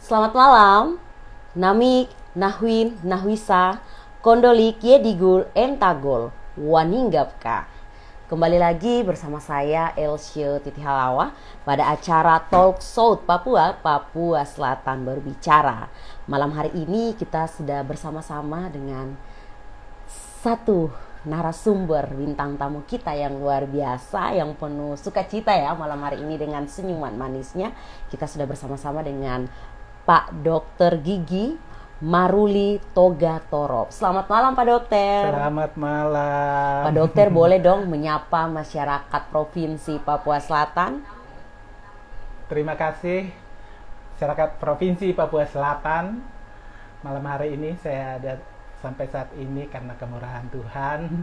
Selamat malam, Namik, Nahwin, Nahwisa, Kondolik, Yedigul, Entagol, Waninggapka. Kembali lagi bersama saya Elsye Titi Halawa pada acara Talk South Papua, Papua Selatan Berbicara. Malam hari ini kita sudah bersama-sama dengan satu narasumber bintang tamu kita yang luar biasa, yang penuh sukacita ya malam hari ini dengan senyuman manisnya. Kita sudah bersama-sama dengan Pak Dr. Gigi Maruli Togatorop. Selamat malam Pak Dokter. Selamat malam. Pak Dokter boleh dong menyapa masyarakat Provinsi Papua Selatan? Terima kasih masyarakat Provinsi Papua Selatan. Malam hari ini saya ada sampai saat ini karena kemurahan Tuhan.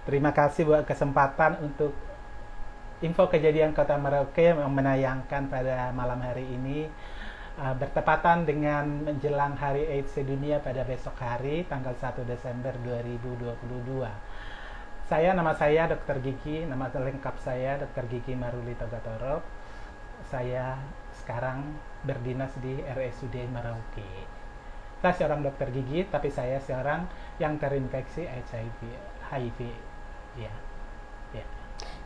Terima kasih buat kesempatan untuk info kejadian Kota Merauke yang menayangkan pada malam hari ini. Bertepatan dengan menjelang Hari AIDS Sedunia pada besok hari, tanggal 1 Desember 2022. Nama saya Dr. Gigi, nama lengkap saya Dr. Gigi Maruli Togatorop. Saya sekarang berdinas di RSUD Merauke. Saya seorang dokter gigi, tapi saya seorang yang terinfeksi HIV. Ya.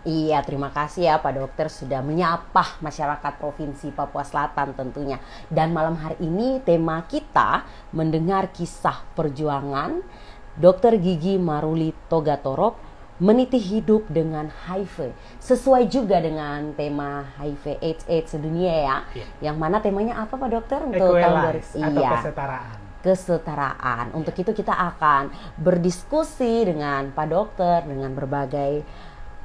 Iya, terima kasih ya Pak Dokter sudah menyapa masyarakat Provinsi Papua Selatan tentunya. Dan malam hari ini tema kita mendengar kisah perjuangan Dr. Gigi Maruli Togatorop meniti hidup dengan HIV. Sesuai juga dengan tema HIV AIDS sedunia ya. Yang mana temanya apa Pak Dokter untuk tahun atau kesetaraan. Kesetaraan. Untuk itu kita akan berdiskusi dengan Pak Dokter dengan berbagai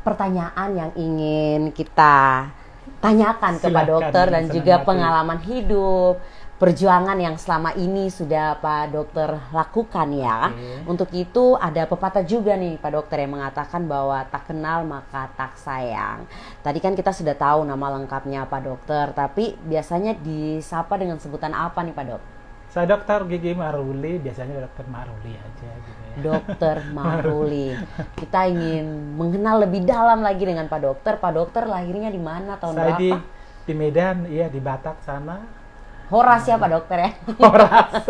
pertanyaan yang ingin kita tanyakan ke Pak Dokter dan juga pengalaman hidup, perjuangan yang selama ini sudah Pak Dokter lakukan ya. Untuk itu ada pepatah juga nih Pak Dokter yang mengatakan bahwa tak kenal maka tak sayang. Tadi kan kita sudah tahu nama lengkapnya Pak Dokter, tapi biasanya disapa dengan sebutan apa nih Pak Dok? Saya Dokter Gigi Maruli, biasanya Dokter Maruli aja gitu ya. Dokter Maruli. Kita ingin mengenal lebih dalam lagi dengan Pak Dokter. Pak Dokter lahirnya di mana, tahun saya berapa? Di Medan, iya di Batak sana. Horas ya Pak Dokter ya? Horas.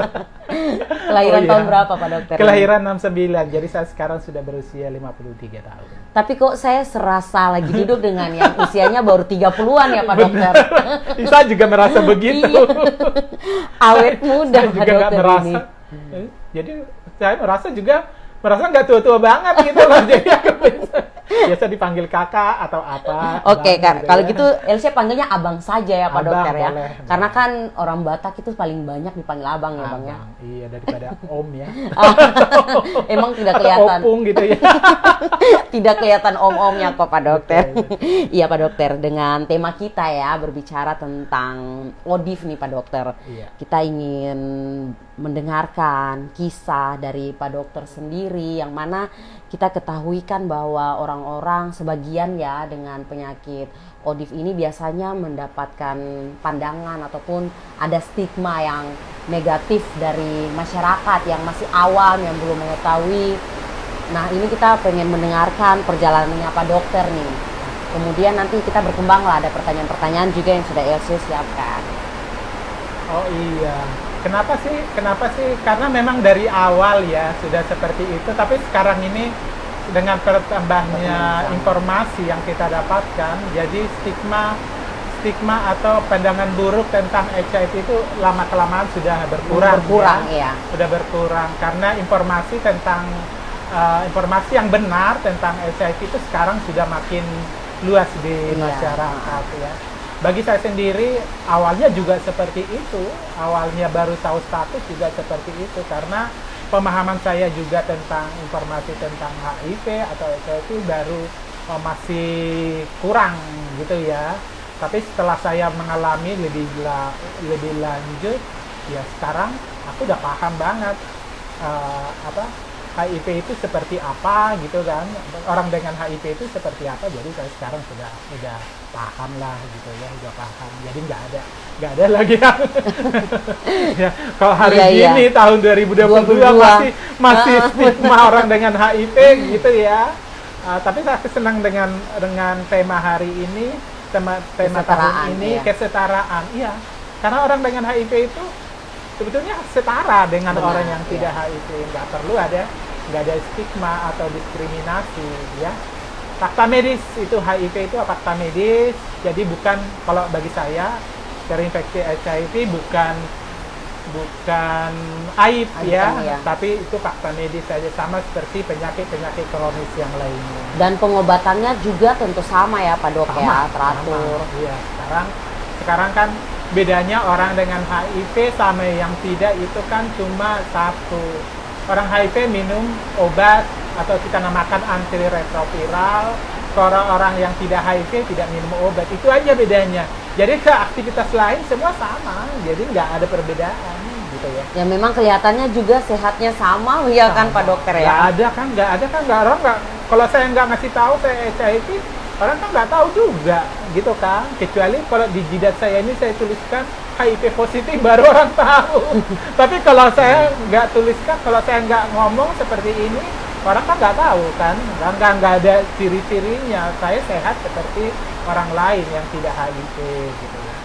Kelahiran tahun berapa Pak Dokter? Kelahiran 69, jadi saya sekarang sudah berusia 53 tahun. Tapi kok saya serasa lagi duduk dengan yang usianya baru 30-an ya Pak Dokter? Saya juga merasa begitu. Awet muda saya Pak juga Dokter merasa, ini. Jadi saya merasa nggak tua-tua banget gitu loh. Jadi aku biasa dipanggil kakak atau apa. Oke, gitu kalau ya. gitu Elsie panggilnya abang saja ya Pak Abang, Dokter ya. boleh. Karena kan orang Batak itu paling banyak dipanggil abang ya Bang ya. Iya, daripada om ya. Emang tidak Atau kelihatan. opung gitu ya. Tidak kelihatan om-omnya kok Pak Dokter. Betul. Iya Pak Dokter, dengan tema kita ya berbicara tentang ODIF nih Pak Dokter. Iya. Kita ingin mendengarkan kisah dari Pak Dokter sendiri yang mana kita ketahui kan bahwa orang-orang sebagian ya dengan penyakit ODIF ini biasanya mendapatkan pandangan ataupun ada stigma yang negatif dari masyarakat yang masih awam, yang belum mengetahui. Nah ini kita pengen mendengarkan perjalanannya Pak Dokter nih. Kemudian nanti kita berkembang lah, ada pertanyaan-pertanyaan juga yang sudah Elsie siapkan. Oh iya. Kenapa sih? Karena memang dari awal ya sudah seperti itu, tapi sekarang ini dengan bertambahnya informasi yang kita dapatkan, jadi stigma atau pandangan buruk tentang HIV itu lama-kelamaan sudah berkurang ya. Sudah berkurang karena informasi yang benar tentang HIV itu sekarang sudah makin luas di masyarakat ya. Bagi saya sendiri awalnya juga seperti itu, awalnya baru tahu status juga seperti itu karena pemahaman saya juga tentang informasi tentang HIV atau HIV baru masih kurang gitu ya. Tapi setelah saya mengalami lebih lanjut ya, sekarang aku udah paham banget HIV itu seperti apa gitu kan, orang dengan HIV itu seperti apa. Jadi saya sekarang sudah paham lah gitu ya, udah paham. Jadi nggak ada lagi yang ya, kalau hari ini tahun 2022 masih stigma orang dengan HIV gitu ya. Tapi saya senang dengan tema hari ini, tema tahun ini, kesetaraan. Iya, Karena orang dengan HIV itu sebetulnya setara dengan Benar, orang yang iya. tidak HIV. Nggak ada stigma atau diskriminasi, ya. Fakta medis itu HIV itu fakta medis, jadi bukan, kalau bagi saya terinfeksi HIV bukan aib, ya, ya. tapi itu fakta medis saja, sama seperti penyakit kronis yang lainnya. Dan pengobatannya juga tentu sama ya Pak Dok ya, Sama, teratur. sama. Iya, sekarang kan bedanya orang dengan HIV sama yang tidak itu kan cuma satu. Orang HIV minum obat atau kita namakan antiretroviral. Orang yang tidak HIV tidak minum obat. Itu aja bedanya. Jadi ke aktivitas lain semua sama. Jadi nggak ada perbedaan gitu ya. Ya memang kelihatannya juga sehatnya sama ya kan Pak Dokter ya. Nggak ada kan orang nggak. Kalau saya nggak ngasih tahu saya HIV, orang kan nggak tahu juga gitu kan. Kecuali kalau di jidat saya ini saya tuliskan HIV positif baru orang tahu. Tapi kalau saya nggak tuliskan, kalau saya nggak ngomong seperti ini, orang kan nggak tahu kan. Nggak ada ciri-cirinya. Saya sehat seperti orang lain yang tidak HIV gitu ya.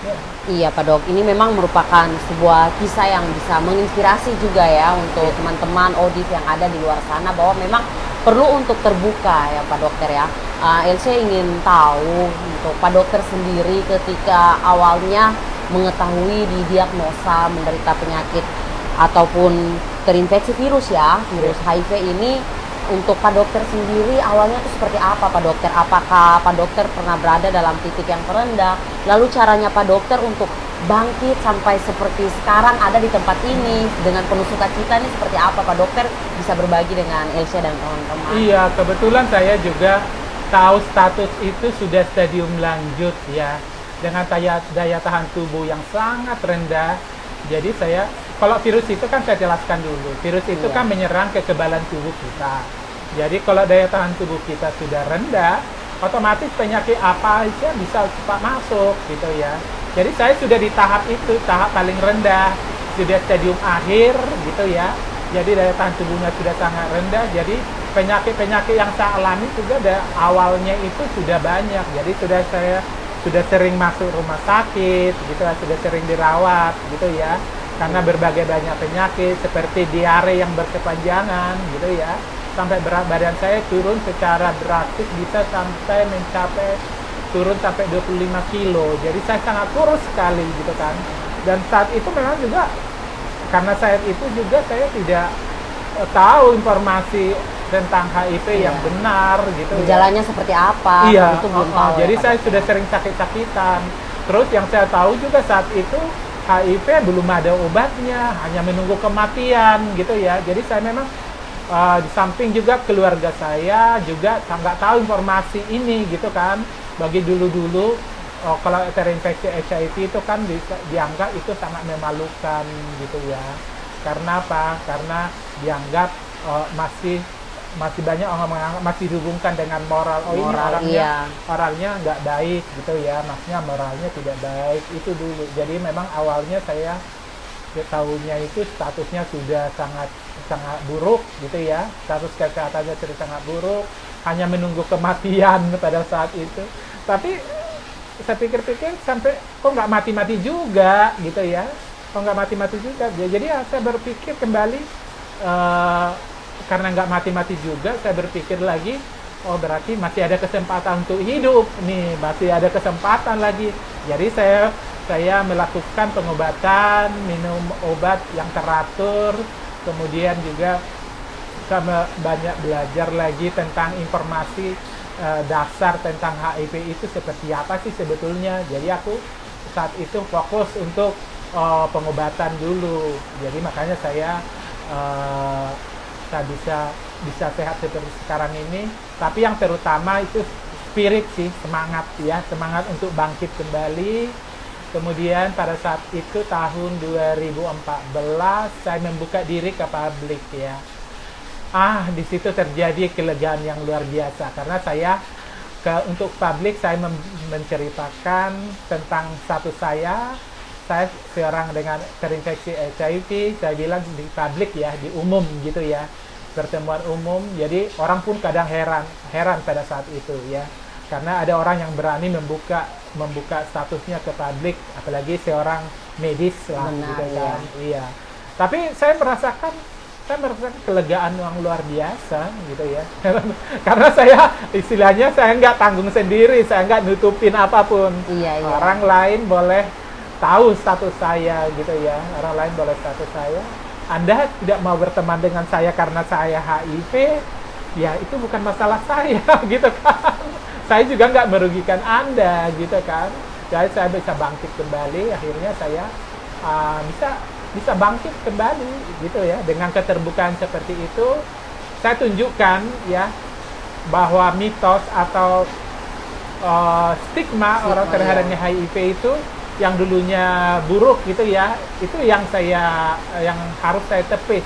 Ya. Iya Pak Dok, ini memang merupakan sebuah kisah yang bisa menginspirasi juga ya untuk teman-teman Odif yang ada di luar sana, bahwa memang perlu untuk terbuka ya Pak Dokter ya. Elsie ingin tahu untuk Pak Dokter sendiri ketika awalnya mengetahui didiagnosa menderita penyakit ataupun terinfeksi virus ya, virus HIV ini, untuk Pak Dokter sendiri awalnya itu seperti apa Pak Dokter? Apakah Pak Dokter pernah berada dalam titik yang terendah? Lalu caranya Pak Dokter untuk bangkit sampai seperti sekarang ada di tempat ini dengan penuh sukacita ini seperti apa Pak Dokter? Bisa berbagi dengan Elsie dan teman-teman. Iya, kebetulan saya juga tahu status itu sudah stadium lanjut ya. Dengan daya tahan tubuh yang sangat rendah. Jadi kalau virus itu kan saya jelaskan dulu. Virus itu kan menyerang kekebalan tubuh kita. Jadi kalau daya tahan tubuh kita sudah rendah, otomatis penyakit apa aja bisa cepat masuk gitu ya. Jadi saya sudah di tahap itu, tahap paling rendah, sudah stadium akhir gitu ya. Jadi daya tahan tubuhnya sudah sangat rendah. Jadi penyakit-penyakit yang saya alami juga awalnya itu sudah banyak. Jadi saya sudah sering masuk rumah sakit gitu, sudah sering dirawat gitu ya. Karena berbagai banyak penyakit seperti diare yang berkepanjangan gitu ya. Sampai berat badan saya turun secara drastis, bisa sampai mencapai turun sampai 25 kilo. Jadi saya sangat kurus sekali gitu kan. Dan saat itu memang juga karena saat itu juga saya tidak tahu informasi tentang HIV yang benar gitu. Gejalanya seperti apa? Iya, itu belum tahu. jadi ya, saya sudah sering sakit-sakitan. Terus yang saya tahu juga saat itu HIV belum ada obatnya, hanya menunggu kematian gitu ya. Jadi saya memang di samping juga keluarga saya juga nggak tahu informasi ini gitu kan. Bagi dulu-dulu kalau terinfeksi HIV itu kan dianggap itu sangat memalukan gitu ya. Karena apa? Karena dianggap masih banyak orang menganggap, masih dihubungkan dengan moral. Ini orangnya nggak baik gitu ya, maksudnya moralnya tidak baik, itu dulu. Jadi memang awalnya saya tahunya itu statusnya sudah sangat buruk gitu ya, status kesehatannya sudah sangat buruk, hanya menunggu kematian pada saat itu. Tapi saya pikir-pikir sampai kok nggak mati-mati juga gitu ya, jadi ya saya berpikir kembali, karena nggak mati-mati juga, saya berpikir lagi, oh berarti masih ada kesempatan untuk hidup nih, masih ada kesempatan lagi. Jadi saya melakukan pengobatan, minum obat yang teratur, kemudian juga sama banyak belajar lagi tentang informasi dasar tentang HIV itu seperti apa sih sebetulnya. Jadi aku saat itu fokus untuk pengobatan dulu. Jadi makanya saya bisa sehat seperti sekarang ini. Tapi yang terutama itu spirit sih, semangat untuk bangkit kembali. Kemudian pada saat itu tahun 2014 saya membuka diri ke publik ya. Di situ terjadi kelegaan yang luar biasa karena saya untuk publik saya menceritakan tentang status saya seorang dengan terinfeksi HIV. Saya bilang di publik ya, di umum gitu ya, pertemuan umum. Jadi orang pun kadang heran pada saat itu ya, karena ada orang yang berani membuka membuka statusnya ke publik, apalagi seorang medis lah, Benar, gitu kan. Iya. Tapi saya merasakan kelegaan yang luar biasa gitu ya. Karena saya istilahnya saya nggak tanggung sendiri, saya nggak nutupin apapun. Iya, iya. Orang lain boleh tahu status saya gitu ya. Orang lain boleh status saya. Anda tidak mau berteman dengan saya karena saya HIV, ya itu bukan masalah saya gitu kan. Saya juga nggak merugikan Anda gitu kan. Jadi saya bisa bangkit kembali, akhirnya saya bisa bangkit kembali gitu ya. Dengan keterbukaan seperti itu, saya tunjukkan ya bahwa mitos atau stigma orang terhadap HIV itu yang dulunya buruk gitu ya, itu yang harus saya tepis,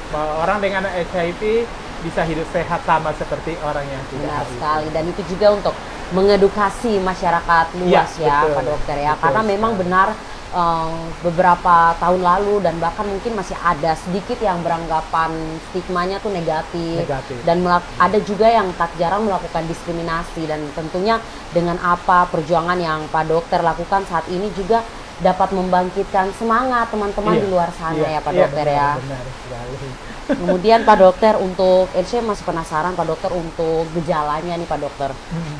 bahwa orang dengan HIV bisa hidup sehat sama seperti orang yang tidak Benar HIV. sekali, dan itu juga untuk mengedukasi masyarakat luas ya, betul, Pak Dokter ya, betul karena memang sekali. benar beberapa tahun lalu dan bahkan mungkin masih ada sedikit yang beranggapan stigmanya tuh negatif. Dan ada juga yang tak jarang melakukan diskriminasi, dan tentunya dengan apa perjuangan yang Pak Dokter lakukan saat ini juga dapat membangkitkan semangat teman-teman di luar sana ya Pak Dokter ya. Benar sekali. Kemudian Pak Dokter, untuk saya masih penasaran Pak Dokter untuk gejalanya nih Pak Dokter.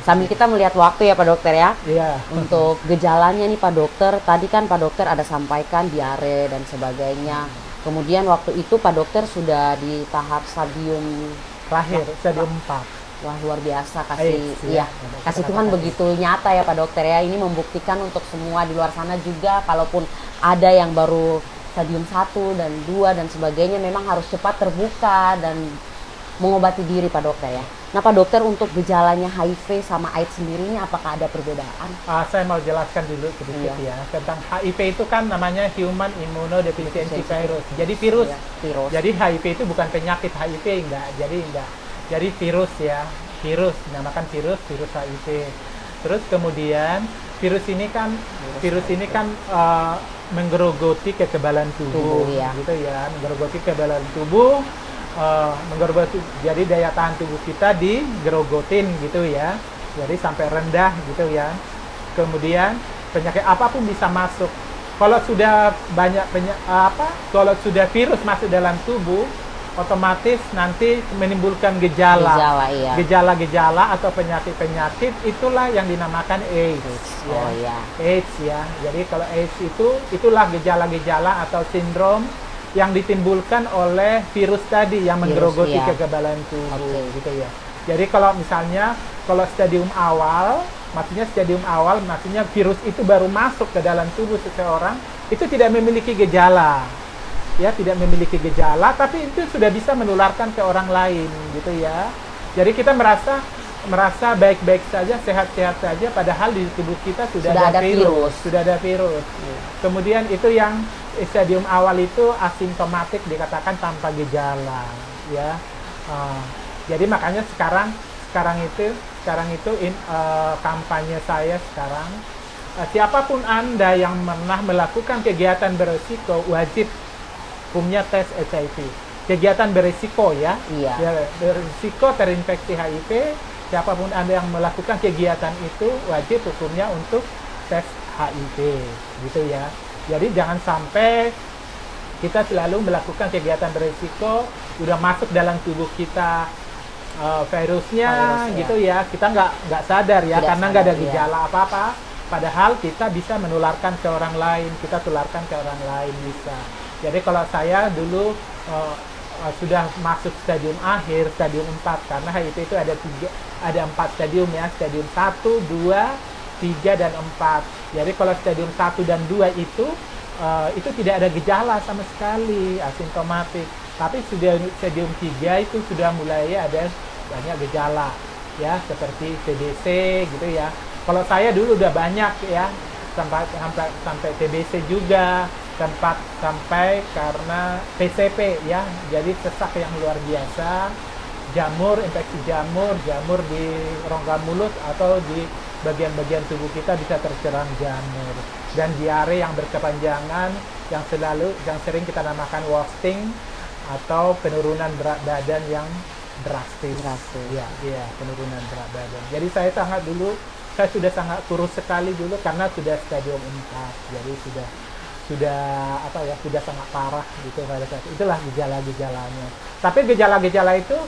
Sambil kita melihat waktu ya Pak Dokter ya. Iya. Untuk gejalanya nih Pak Dokter, tadi kan Pak Dokter ada sampaikan diare dan sebagainya. Kemudian waktu itu Pak Dokter sudah di tahap stadium Terakhir, stadium 4. Wah, luar biasa, AIDS, kasih kata-kata Tuhan AIDS. begitu nyata ya Pak Dokter ya. Ini membuktikan untuk semua di luar sana juga, kalaupun ada yang baru stadium 1 dan 2 dan sebagainya, memang harus cepat terbuka dan mengobati diri Pak Dokter ya. Nah Pak Dokter, untuk gejalanya HIV sama AIDS sendiri ini apakah ada perbedaan? Saya mau jelaskan dulu sedikit ya tentang HIV itu kan namanya Human Immunodeficiency Virus. Jadi virus. Virus. Jadi HIV itu bukan penyakit, HIV enggak. Jadi virus ya. Virus, dinamakan virus HIV. Terus kemudian virus ini kan menggerogoti kekebalan tubuh gitu ya, menggerogoti kekebalan tubuh, jadi daya tahan tubuh kita digerogotin gitu ya, jadi sampai rendah gitu ya. Kemudian penyakit apapun bisa masuk. Kalau sudah kalau sudah virus masuk dalam tubuh, otomatis nanti menimbulkan gejala atau penyakit, itulah yang dinamakan AIDS. AIDS ya. Jadi kalau AIDS itulah gejala-gejala atau sindrom yang ditimbulkan oleh virus tadi yang menggerogoti kekebalan tubuh gitu ya. Jadi kalau stadium awal, maksudnya virus itu baru masuk ke dalam tubuh seseorang, itu tidak memiliki gejala. Ya, tidak memiliki gejala, tapi itu sudah bisa menularkan ke orang lain gitu ya. Jadi kita merasa baik-baik saja, sehat-sehat saja, padahal di tubuh kita sudah ada virus. Kemudian itu yang stadium awal itu asimptomatik, dikatakan tanpa gejala ya. Jadi makanya sekarang itu kampanye saya sekarang, siapapun Anda yang pernah melakukan kegiatan beresiko wajib hukumnya tes HIV. Kegiatan berisiko ya, berisiko terinfeksi HIV, siapapun Anda yang melakukan kegiatan itu wajib hukumnya untuk tes HIV gitu ya. Jadi jangan sampai kita selalu melakukan kegiatan berisiko, udah masuk dalam tubuh kita virusnya gitu ya, kita nggak sadar ya, karena nggak ada gejala apa-apa, padahal kita bisa menularkan ke orang lain, kita tularkan ke orang lain bisa. Jadi kalau saya dulu sudah masuk stadium akhir, stadium 4, karena HIV itu ada 4 stadium ya, stadium 1, 2, 3, dan 4. Jadi kalau stadium 1 dan 2 itu tidak ada gejala sama sekali, asimptomatik. Tapi stadium 3 itu sudah mulai ada banyak gejala ya, seperti TBC gitu ya. Kalau saya dulu udah banyak ya, sampai TBC juga, sampai karena PCP ya, jadi sesak yang luar biasa, infeksi jamur di rongga mulut atau di bagian-bagian tubuh kita bisa terserang jamur, dan diare yang berkepanjangan yang sering kita namakan wasting atau penurunan berat badan yang drastis. Ya, penurunan berat badan. Jadi saya saya sudah sangat kurus sekali dulu karena sudah stadium 4. Jadi sudah apa ya, sudah sangat parah gitu pada saat itulah gejala-gejalanya. Tapi gejala-gejala itu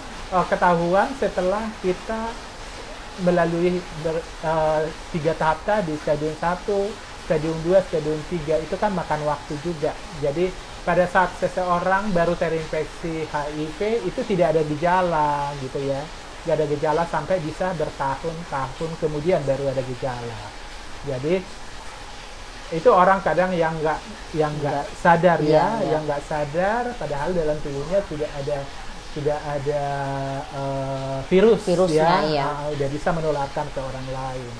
ketahuan setelah kita melalui 3 tahap tadi, stadium 1, stadium 2, stadium 3 itu kan makan waktu juga. Jadi pada saat seseorang baru terinfeksi HIV itu tidak ada gejala gitu ya. Tidak ada gejala sampai bisa bertahun-tahun kemudian baru ada gejala. Jadi itu orang kadang yang nggak sadar ya, yang nggak sadar padahal dalam tubuhnya sudah ada virusnya ya. Udah bisa menularkan ke orang lain.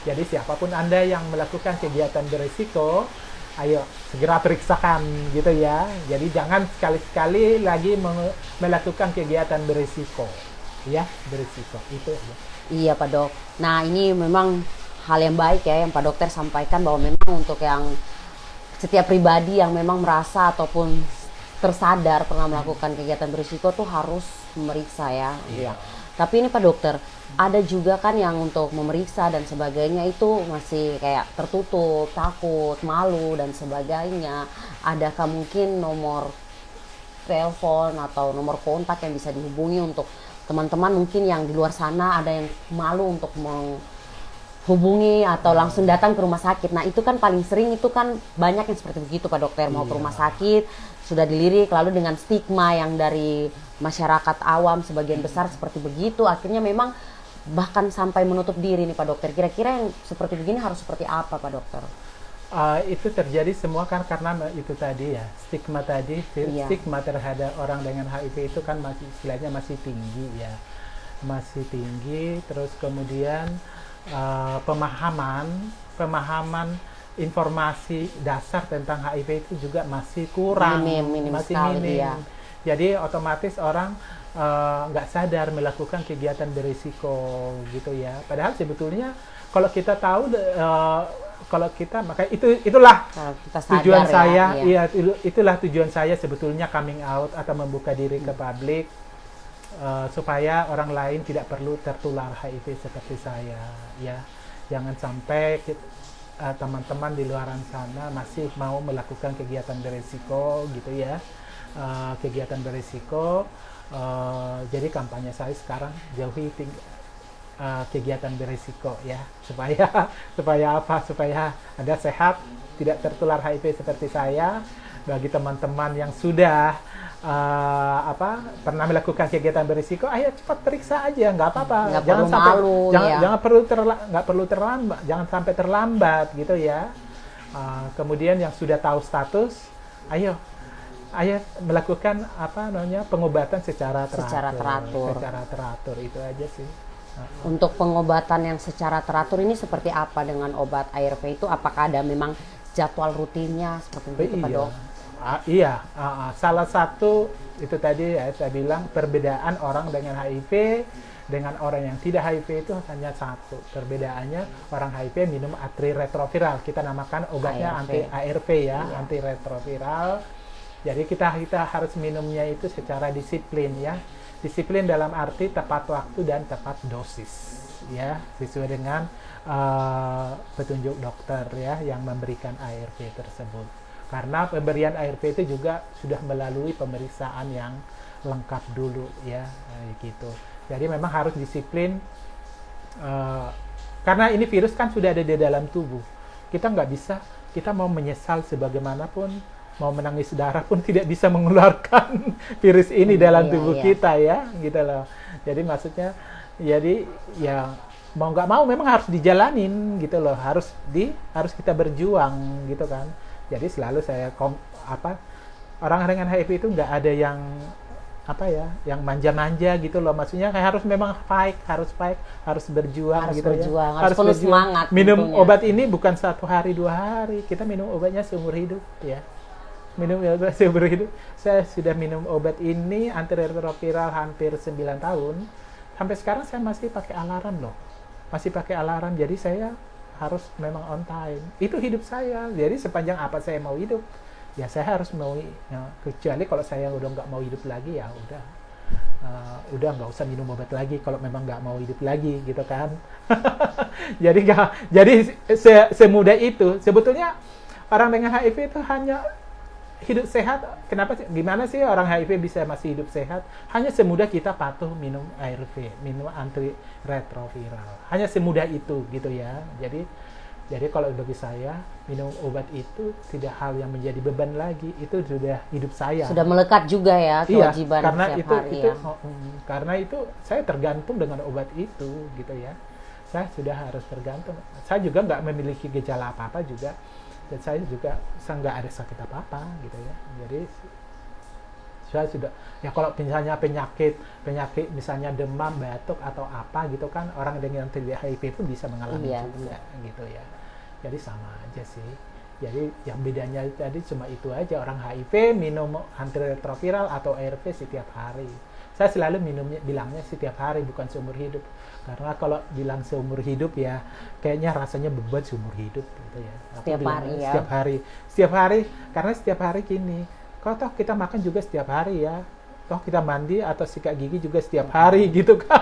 Jadi siapapun Anda yang melakukan kegiatan berisiko, ayo segera periksakan gitu ya. Jadi jangan sekali-sekali lagi melakukan kegiatan berisiko. Ya, berisiko itu aja. Iya Pak Dok. Nah ini memang hal yang baik ya yang Pak Dokter sampaikan, bahwa memang untuk yang setiap pribadi yang memang merasa ataupun tersadar pernah melakukan kegiatan berisiko tuh harus memeriksa ya. Iya. Tapi ini Pak Dokter, ada juga kan yang untuk memeriksa dan sebagainya itu masih kayak tertutup, takut, malu dan sebagainya. Adakah mungkin nomor telepon atau nomor kontak yang bisa dihubungi untuk teman-teman mungkin yang di luar sana ada yang malu untuk menghubungi atau langsung datang ke rumah sakit? Nah itu kan paling sering itu kan banyak yang seperti begitu Pak Dokter, mau ke rumah sakit sudah dilirik, lalu dengan stigma yang dari masyarakat awam sebagian besar seperti begitu, akhirnya memang bahkan sampai menutup diri nih Pak Dokter. Kira-kira yang seperti begini harus seperti apa Pak Dokter? Itu terjadi semua kan karena itu tadi ya, stigma tadi, stigma terhadap orang dengan HIV itu kan masih istilahnya masih tinggi ya, masih tinggi. Terus kemudian pemahaman informasi dasar tentang HIV itu juga masih kurang, masih minim. Ya. Jadi otomatis orang nggak sadar melakukan kegiatan berisiko gitu ya. Padahal sebetulnya kalau kita tahu kalau kita makanya itulah kita tujuan saya, itulah tujuan saya sebetulnya coming out atau membuka diri ke publik supaya orang lain tidak perlu tertular HIV seperti saya ya. Jangan sampai teman-teman di luaran sana masih mau melakukan kegiatan berisiko gitu ya. Kegiatan berisiko, jadi kampanye saya sekarang jauhi kegiatan berisiko ya, supaya apa, supaya Anda sehat, tidak tertular HIV seperti saya. Bagi teman-teman yang sudah pernah melakukan kegiatan berisiko, ayo cepat periksa aja, nggak apa-apa, jangan sampai malu, jangan sampai terlambat gitu ya. Kemudian yang sudah tahu status, ayo melakukan pengobatan secara teratur itu aja sih. Untuk pengobatan yang secara teratur ini seperti apa dengan obat ARV itu? Apakah ada memang jadwal rutinnya seperti itu Pak Dok? Salah satu itu tadi ya saya bilang, perbedaan orang dengan HIV dengan orang yang tidak HIV itu hanya satu. Perbedaannya orang HIV minum antiretroviral, kita namakan obatnya ARV ya, antiretroviral. Jadi kita harus minumnya itu secara disiplin ya. Disiplin dalam arti tepat waktu dan tepat dosis ya, sesuai dengan petunjuk dokter ya yang memberikan ARV tersebut. Karena pemberian ARV itu juga sudah melalui pemeriksaan yang lengkap dulu ya, gitu. Jadi memang harus disiplin karena ini virus kan sudah ada di dalam tubuh. Kita nggak bisa, kita mau menyesal sebagaimanapun, mau menangis darah pun tidak bisa mengeluarkan virus ini dalam tubuh kita ya, gitu loh. Jadi maksudnya, jadi ya mau nggak mau memang harus dijalanin gitu loh, harus kita berjuang gitu kan. Jadi selalu saya orang dengan HIV itu nggak ada yang yang manja-manja gitu loh. Maksudnya kayak harus memang harus berjuang, harus gitu berjuang, ya. Harus berjuang. Semangat. Minum tentunya. Obat ini bukan 1 hari 2 hari, kita minum obatnya seumur hidup ya. Minum obat seumur hidup. Saya sudah minum obat ini antiretroviral hampir 9 tahun. Sampai sekarang saya masih pakai alarm loh. Masih pakai alarm. Jadi saya harus memang on time. Itu hidup saya. Jadi sepanjang apa saya mau hidup, ya saya harus mau. Ya, kecuali kalau saya udah nggak mau hidup lagi, ya udah udah nggak usah minum obat lagi kalau memang nggak mau hidup lagi gitu kan. Jadi semudah itu sebetulnya orang dengan HIV itu hanya hidup sehat. Kenapa sih? Gimana sih orang HIV bisa masih hidup sehat? Hanya semudah kita patuh minum ARV, minum antiretroviral. Hanya semudah itu gitu ya. Jadi kalau bagi saya minum obat itu tidak hal yang menjadi beban lagi. Itu sudah hidup saya. Sudah melekat juga ya kewajiban karena setiap itu, hari itu ya. Karena itu saya tergantung dengan obat itu gitu ya. Saya sudah harus tergantung. Saya juga nggak memiliki gejala apa-apa juga. Dan saya nggak ada sakit apa-apa gitu ya. Jadi saya sudah ya kalau misalnya penyakit misalnya demam, batuk atau apa gitu kan, orang dengan tidak HIV pun bisa mengalami juga gitu ya. Jadi sama aja sih. Jadi yang bedanya tadi cuma itu aja, orang HIV minum antiretroviral atau ARV setiap hari. Saya selalu bilangnya setiap hari, bukan seumur hidup. Karena kalau bilang seumur hidup ya kayaknya rasanya beban seumur hidup gitu ya. Setiap hari ya. Setiap hari, karena setiap hari gini. Kalau toh kita makan juga setiap hari ya. Toh kita mandi atau sikat gigi juga setiap hari gitu kan.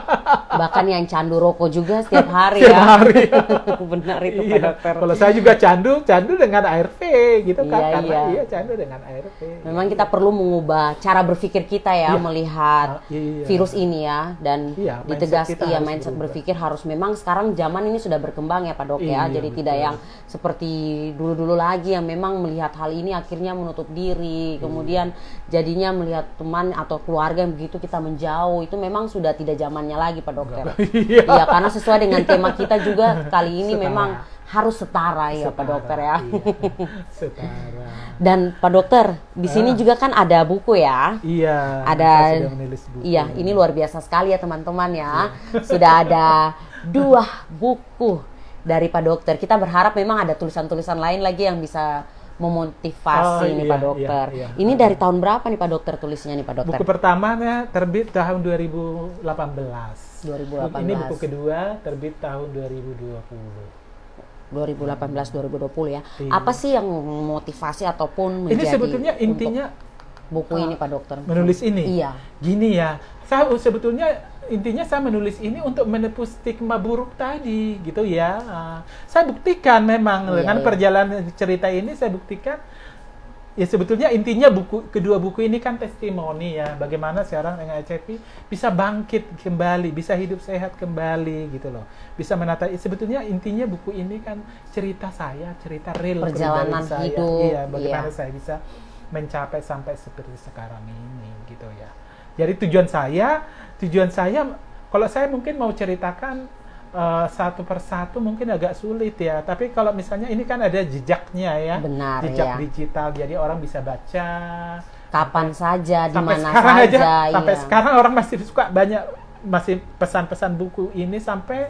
Bahkan yang candu rokok juga setiap hari setiap ya. hari. Benar itu Pak Iya. Dokter. Kalau saya juga candu dengan ARV gitu kan. Iya, Karena iya. candu dengan ARV. Memang kita perlu mengubah cara berpikir kita ya, Iya. melihat Iya. virus ini ya, dan Iya, ditegas mindset kita harus mindset berubah. berpikir harus, memang sekarang zaman ini sudah berkembang ya Pak Dok ya, Iya, jadi betul. tidak yang seperti dulu-dulu lagi yang memang melihat hal ini akhirnya menutup diri, kemudian jadinya melihat teman atau keluarga yang begitu kita menjauh, itu memang sudah tidak zamannya lagi Pak Dokter. Iya. Iya, karena sesuai dengan tema kita juga kali ini Setara. memang harus setara ya Pak Dokter ya. Iya. Setara. Dan Pak Dokter, di sini juga kan ada buku ya. Iya. Ada, saya sudah menulis buku. iya, ini luar biasa sekali ya teman-teman ya. Sudah ada 2 buku dari Pak Dokter. Kita berharap memang ada tulisan-tulisan lain lagi yang bisa memotivasi nih Pak Dokter. Iya. Ini dari tahun berapa nih Pak Dokter tulisnya nih Pak Dokter? Buku pertamanya terbit tahun 2018. 2018. Ini buku kedua terbit tahun 2020. 2018-2020 ya. Iya. Apa sih yang motivasi ataupun menjadi Ini sebetulnya intinya untuk buku ini Pak Dokter? menulis ini. Iya. Gini ya, saya sebetulnya intinya saya menulis ini untuk menepus stigma buruk tadi, gitu ya. Saya buktikan memang dengan perjalanan cerita ini saya buktikan. Ya sebetulnya intinya kedua buku ini kan testimoni ya, bagaimana seorang dengan HIV bisa bangkit kembali, bisa hidup sehat kembali gitu loh. Bisa menata, sebetulnya intinya buku ini kan cerita saya, cerita real Perjalanan saya. hidup. Iya, bagaimana saya bisa mencapai sampai seperti sekarang ini gitu ya. Jadi tujuan saya kalau saya mungkin mau ceritakan satu persatu mungkin agak sulit ya, tapi kalau misalnya ini kan ada jejaknya ya. Benar, jejak ya. digital, jadi orang bisa baca Kapan saja, di sampai mana sekarang saja. aja, sampai iya. sekarang orang masih suka masih pesan-pesan buku ini sampai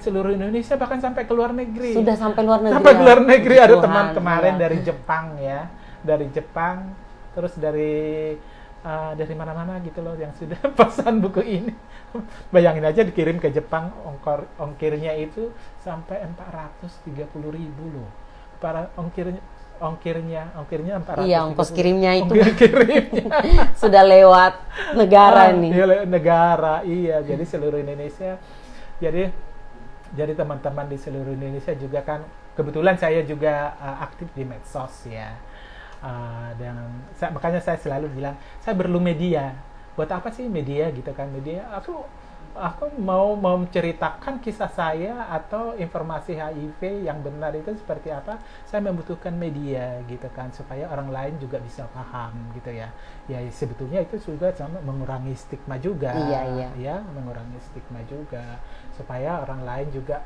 seluruh Indonesia, bahkan sampai ke luar negeri. Sudah sampai luar negeri. Sampai ya? ke luar negeri. Ada Tuhan, teman kemarin iya. dari Jepang ya, dari Jepang, terus dari mana-mana gitu loh yang sudah pesan buku ini. Bayangin aja dikirim ke Jepang, ongkirnya itu sampai 430.000 loh. Para ongkirnya 430. Iya, ongkos kirimnya itu Ongkir kirimnya. sudah lewat negara nih. Iya, negara, iya. Jadi seluruh Indonesia. Jadi teman-teman di seluruh Indonesia juga kan, kebetulan saya juga aktif di medsos ya. Dan makanya saya selalu bilang saya perlu media. Buat apa sih media gitu kan? Media aku mau menceritakan kisah saya atau informasi HIV yang benar itu seperti apa. Saya membutuhkan media gitu kan, supaya orang lain juga bisa paham gitu ya. Ya sebetulnya itu juga sama mengurangi stigma juga. Iya. Ya, mengurangi stigma juga supaya orang lain juga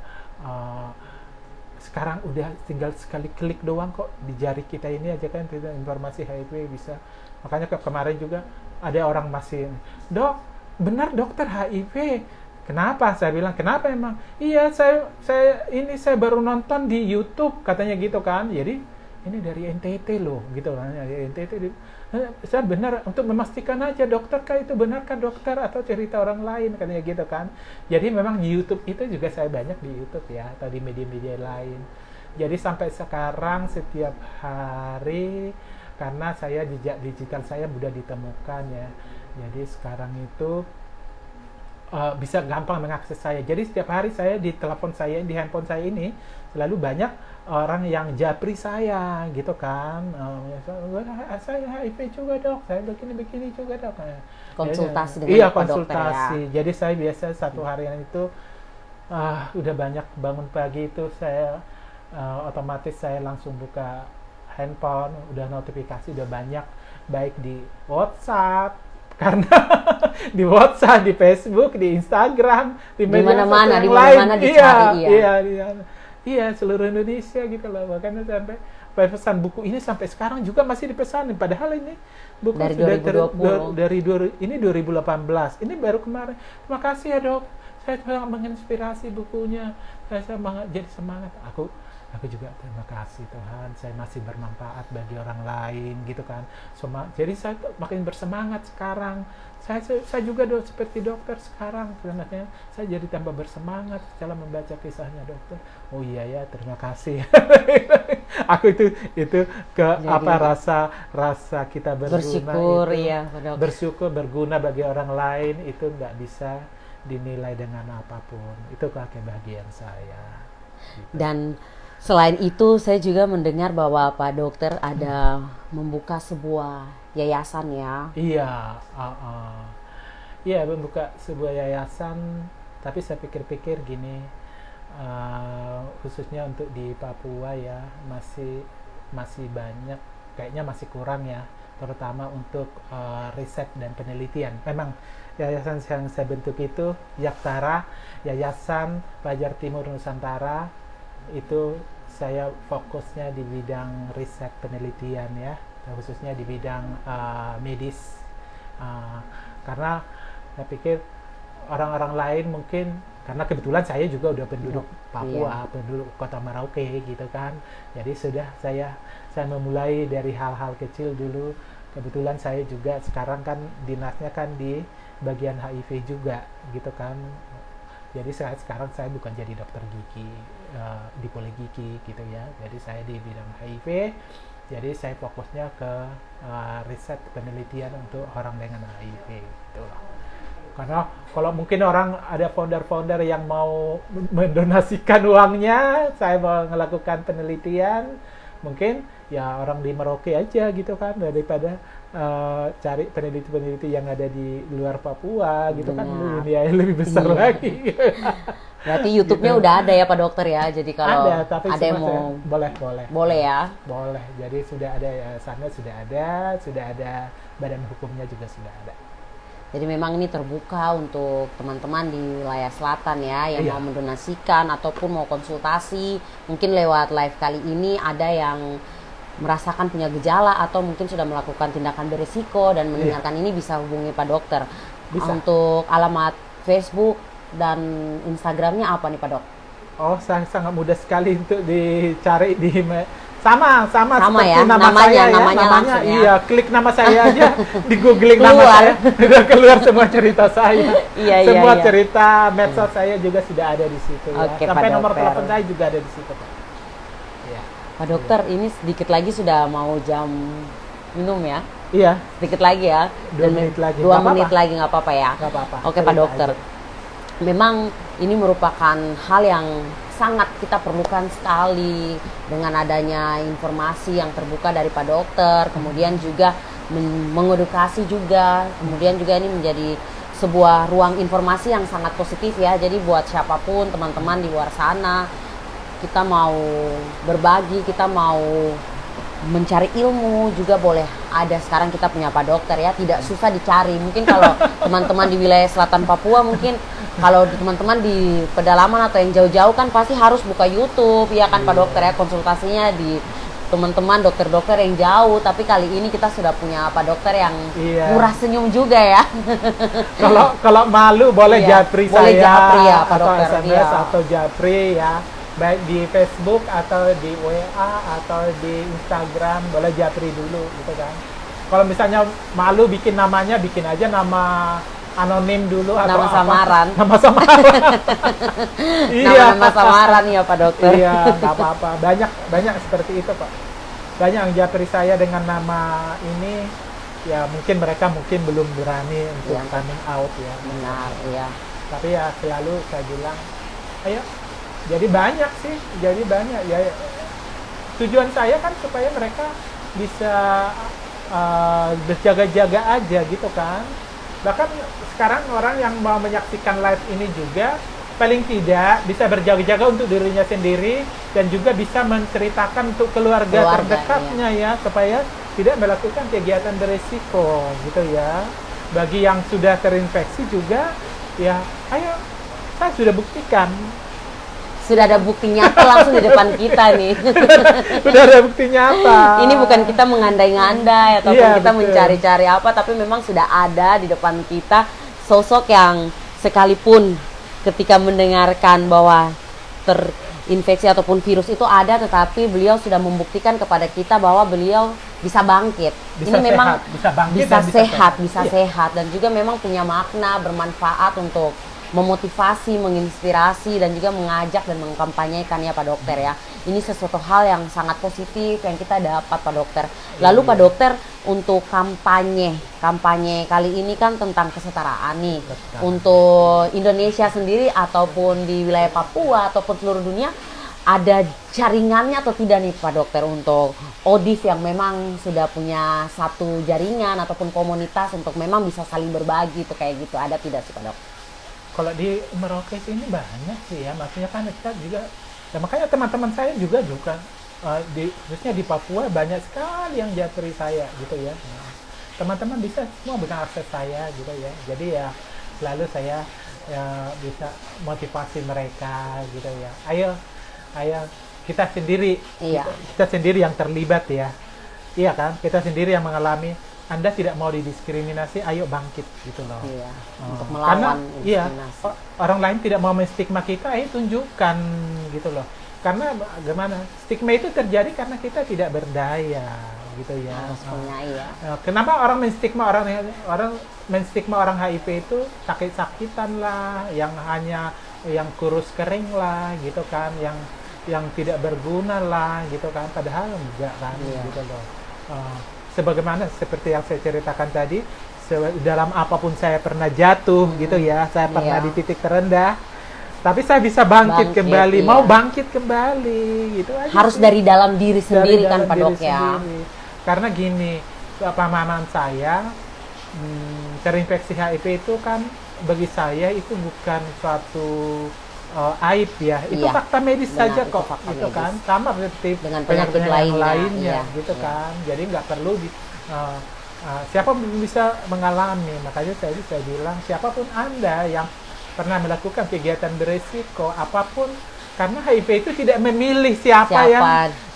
sekarang udah tinggal sekali klik doang kok di jari kita ini aja kan informasi HIV bisa. Makanya kemarin juga ada orang masih, "Dok, benar dokter HIV?" Kenapa? Saya bilang, "Kenapa emang?" "Iya, saya baru nonton di YouTube," katanya gitu kan. Jadi ini dari NTT loh gitu kan. Dari NTT saya benar untuk memastikan aja, dokterkah itu benarkah dokter atau cerita orang lain, katanya gitu kan. Jadi memang di YouTube itu juga saya banyak di YouTube ya, atau di media-media lain. Jadi sampai sekarang setiap hari, karena saya jejak digital saya mudah ditemukan ya. Jadi sekarang itu bisa gampang mengakses saya. Jadi setiap hari saya di telepon saya, di handphone saya ini selalu banyak orang yang japri saya gitu kan. Saya HIV juga dok, saya begini juga dok. Konsultasi dengan iya, Pak konsultasi. Dokter ya. Jadi saya biasa satu harian itu udah banyak bangun pagi itu saya otomatis saya langsung buka handphone, udah notifikasi udah banyak, baik di WhatsApp karena di WhatsApp, di Facebook, di Instagram, di media mana-mana, sosial di yang lain. mana-mana dicari, Iya, seluruh Indonesia gitu loh. Makanya sampai pesan buku ini sampai sekarang juga masih dipesanin. Padahal ini buku Dari sudah 2020. ini 2018. Ini baru kemarin. Terima kasih ya dok. Saya sangat menginspirasi bukunya. Saya jadi semangat. Aku juga terima kasih Tuhan, saya masih bermanfaat bagi orang lain gitu kan. Jadi saya makin bersemangat sekarang. Saya juga seperti dokter sekarang, sebenarnya saya jadi tambah bersemangat setelah membaca kisahnya dokter. Oh iya ya, terima kasih. Aku itu jadi, rasa kita berguna, bersyukur itu, ya, Pak. bersyukur berguna bagi orang lain itu nggak bisa dinilai dengan apapun. Itu kebahagiaan saya. Gitu. Dan selain itu saya juga mendengar bahwa Pak Dokter ada membuka sebuah yayasan ya. Iya, iya membuka sebuah yayasan. Tapi saya pikir-pikir gini, khususnya untuk di Papua ya masih banyak, kayaknya masih kurang ya, terutama untuk riset dan penelitian. Memang yayasan yang saya bentuk itu Yaktara, Yayasan Pelajar Timur Nusantara, itu saya fokusnya di bidang riset penelitian ya, khususnya di bidang medis, karena saya pikir orang-orang lain mungkin, karena kebetulan saya juga udah penduduk Papua, penduduk Kota Merauke gitu kan, jadi sudah saya memulai dari hal-hal kecil dulu. Kebetulan saya juga sekarang kan dinasnya kan di bagian HIV juga gitu kan. Jadi sekarang saya bukan jadi dokter gigi di Poligigi gitu ya. Jadi saya di bidang HIV. Jadi saya fokusnya ke riset penelitian untuk orang dengan HIV gitu loh. Karena kalau mungkin orang ada founder-founder yang mau mendonasikan uangnya, saya mau melakukan penelitian, mungkin ya orang di Merauke aja gitu kan, daripada cari peneliti-peneliti yang ada di luar Papua gitu. Benar. Kan dunia lebih besar lagi. Berarti YouTube-nya gitu. Udah ada ya Pak Dokter ya, jadi kalau tapi ada yang mau boleh ya, boleh. Jadi sudah ada yayasannya, sudah ada badan hukumnya juga sudah ada. Jadi memang ini terbuka untuk teman-teman di wilayah selatan ya, yang mau mendonasikan ataupun mau konsultasi. Mungkin lewat live kali ini ada yang merasakan punya gejala atau mungkin sudah melakukan tindakan berisiko dan mendengarkan ini bisa hubungi Pak Dokter. Bisa. Untuk alamat Facebook dan Instagramnya apa nih Pak Dok? Oh, sangat mudah sekali untuk dicari di sama seperti ya, namanya saya ya, namanya langsung ya. Iya, klik nama saya aja di googling nama saya, udah keluar semua cerita saya. Semua cerita medsos saya juga sudah ada di situ ya. Sampai nomor telepon saya juga ada di situ Pak. Ya. Pak Dokter, ini sedikit lagi sudah mau jam minum ya? Iya. Sedikit lagi ya. 2 menit lagi. 2 menit lagi nggak apa-apa ya? Nggak apa-apa. Oke Pak Dokter. Memang ini merupakan hal yang sangat kita perlukan sekali dengan adanya informasi yang terbuka dari Pak Dokter, kemudian juga mengedukasi juga, kemudian juga ini menjadi sebuah ruang informasi yang sangat positif ya. Jadi buat siapapun teman-teman di luar sana, kita mau berbagi, kita mau mencari ilmu juga boleh ada. Sekarang kita punya Pak Dokter ya, tidak susah dicari. Mungkin kalau teman-teman di wilayah selatan Papua, mungkin kalau teman-teman di pedalaman atau yang jauh-jauh kan pasti harus buka YouTube ya kan Pak Dokter ya, konsultasinya di teman-teman dokter-dokter yang jauh. Tapi kali ini kita sudah punya Pak Dokter yang murah senyum juga ya. Kalau malu boleh japri saya, japri ya Pak atau Dokter, SMS atau japri ya, baik di Facebook atau di WA atau di Instagram, boleh japri dulu gitu kan. Kalau misalnya malu bikin namanya, bikin aja nama anonim dulu atau nama samaran. Nama samaran. Nama samaran ya Pak Dokter. Iya, nggak apa-apa. Banyak seperti itu Pak. Banyak yang japri saya dengan nama ini, ya mungkin mereka belum berani untuk Iya. coming out ya. Benar, iya. Tapi ya selalu saya bilang, ayo, jadi banyak sih, jadi banyak ya. Tujuan saya kan supaya mereka bisa berjaga-jaga aja gitu kan. Bahkan sekarang orang yang mau menyaksikan live ini juga paling tidak bisa berjaga-jaga untuk dirinya sendiri dan juga bisa menceritakan untuk keluarga terdekatnya ya, supaya tidak melakukan kegiatan beresiko gitu ya. Bagi yang sudah terinfeksi juga ya, ayo, saya sudah buktikan. Sudah ada bukti nyata langsung di depan kita nih. Sudah ada bukti nyata. Ini bukan kita mengandai-ngandai ataupun Iya, kita betul. mencari-cari apa, tapi memang sudah ada di depan kita sosok yang sekalipun ketika mendengarkan bahwa terinfeksi ataupun virus itu ada, tetapi beliau sudah membuktikan kepada kita bahwa beliau bisa bangkit. Bisa Ini memang sehat, bisa bangkit bisa dan bisa sehat, sehat. bisa Iya. sehat, dan juga memang punya makna, bermanfaat untuk memotivasi, menginspirasi, dan juga mengajak dan mengkampanyekan ya Pak Dokter ya. Ini sesuatu hal yang sangat positif yang kita dapat Pak Dokter. Lalu Pak Dokter, untuk kampanye kali ini kan tentang kesetaraan nih. Betul. Untuk Indonesia sendiri ataupun di wilayah Papua ataupun seluruh dunia, ada jaringannya atau tidak nih Pak Dokter untuk ODIF yang memang sudah punya satu jaringan ataupun komunitas untuk memang bisa saling berbagi itu kayak gitu, ada tidak sih Pak Dokter? Kalau di Merauke ini banyak sih ya, maksudnya kan kita juga, ya makanya teman-teman saya juga khususnya di Papua banyak sekali yang japri saya gitu ya. Nah, teman-teman bisa semua mengakses saya gitu ya. Jadi ya selalu saya ya bisa motivasi mereka gitu ya. Ayo kita sendiri, Iya. kita sendiri yang terlibat ya. Iya kan, kita sendiri yang mengalami. Anda tidak mau didiskriminasi, ayo bangkit gitu loh. Iya, untuk Karena melawan iya, diskriminasi. orang lain tidak mau menstigma kita, ayo tunjukkan gitu loh. Karena gimana? Stigma itu terjadi karena kita tidak berdaya gitu ya. Harus punya iya. Kenapa orang menstigma orang HIV itu sakit-sakitan lah, yang kurus kering lah gitu kan, yang tidak berguna lah gitu kan, padahal enggak kan Iya. gitu loh. Sebagaimana seperti yang saya ceritakan tadi, dalam apapun saya pernah jatuh gitu ya, saya pernah Iya. di titik terendah, tapi saya bisa bangkit kembali, iya. mau bangkit kembali gitu aja. Harus sih. dari dalam diri sendiri Dari kan dalam Pak diri Dok ya. sendiri. Karena gini, pemahaman saya, terinfeksi HIV itu kan bagi saya itu bukan suatu aib ya, itu Iya. fakta medis Benar, saja itu kok, fakta gitu medis. kan, sama seperti Dengan penyakit yang lainnya, lainnya, iya, gitu iya. kan. Jadi nggak perlu siapa bisa mengalami, makanya saya bilang siapapun Anda yang pernah melakukan kegiatan beresiko apapun, karena HIV itu tidak memilih siapa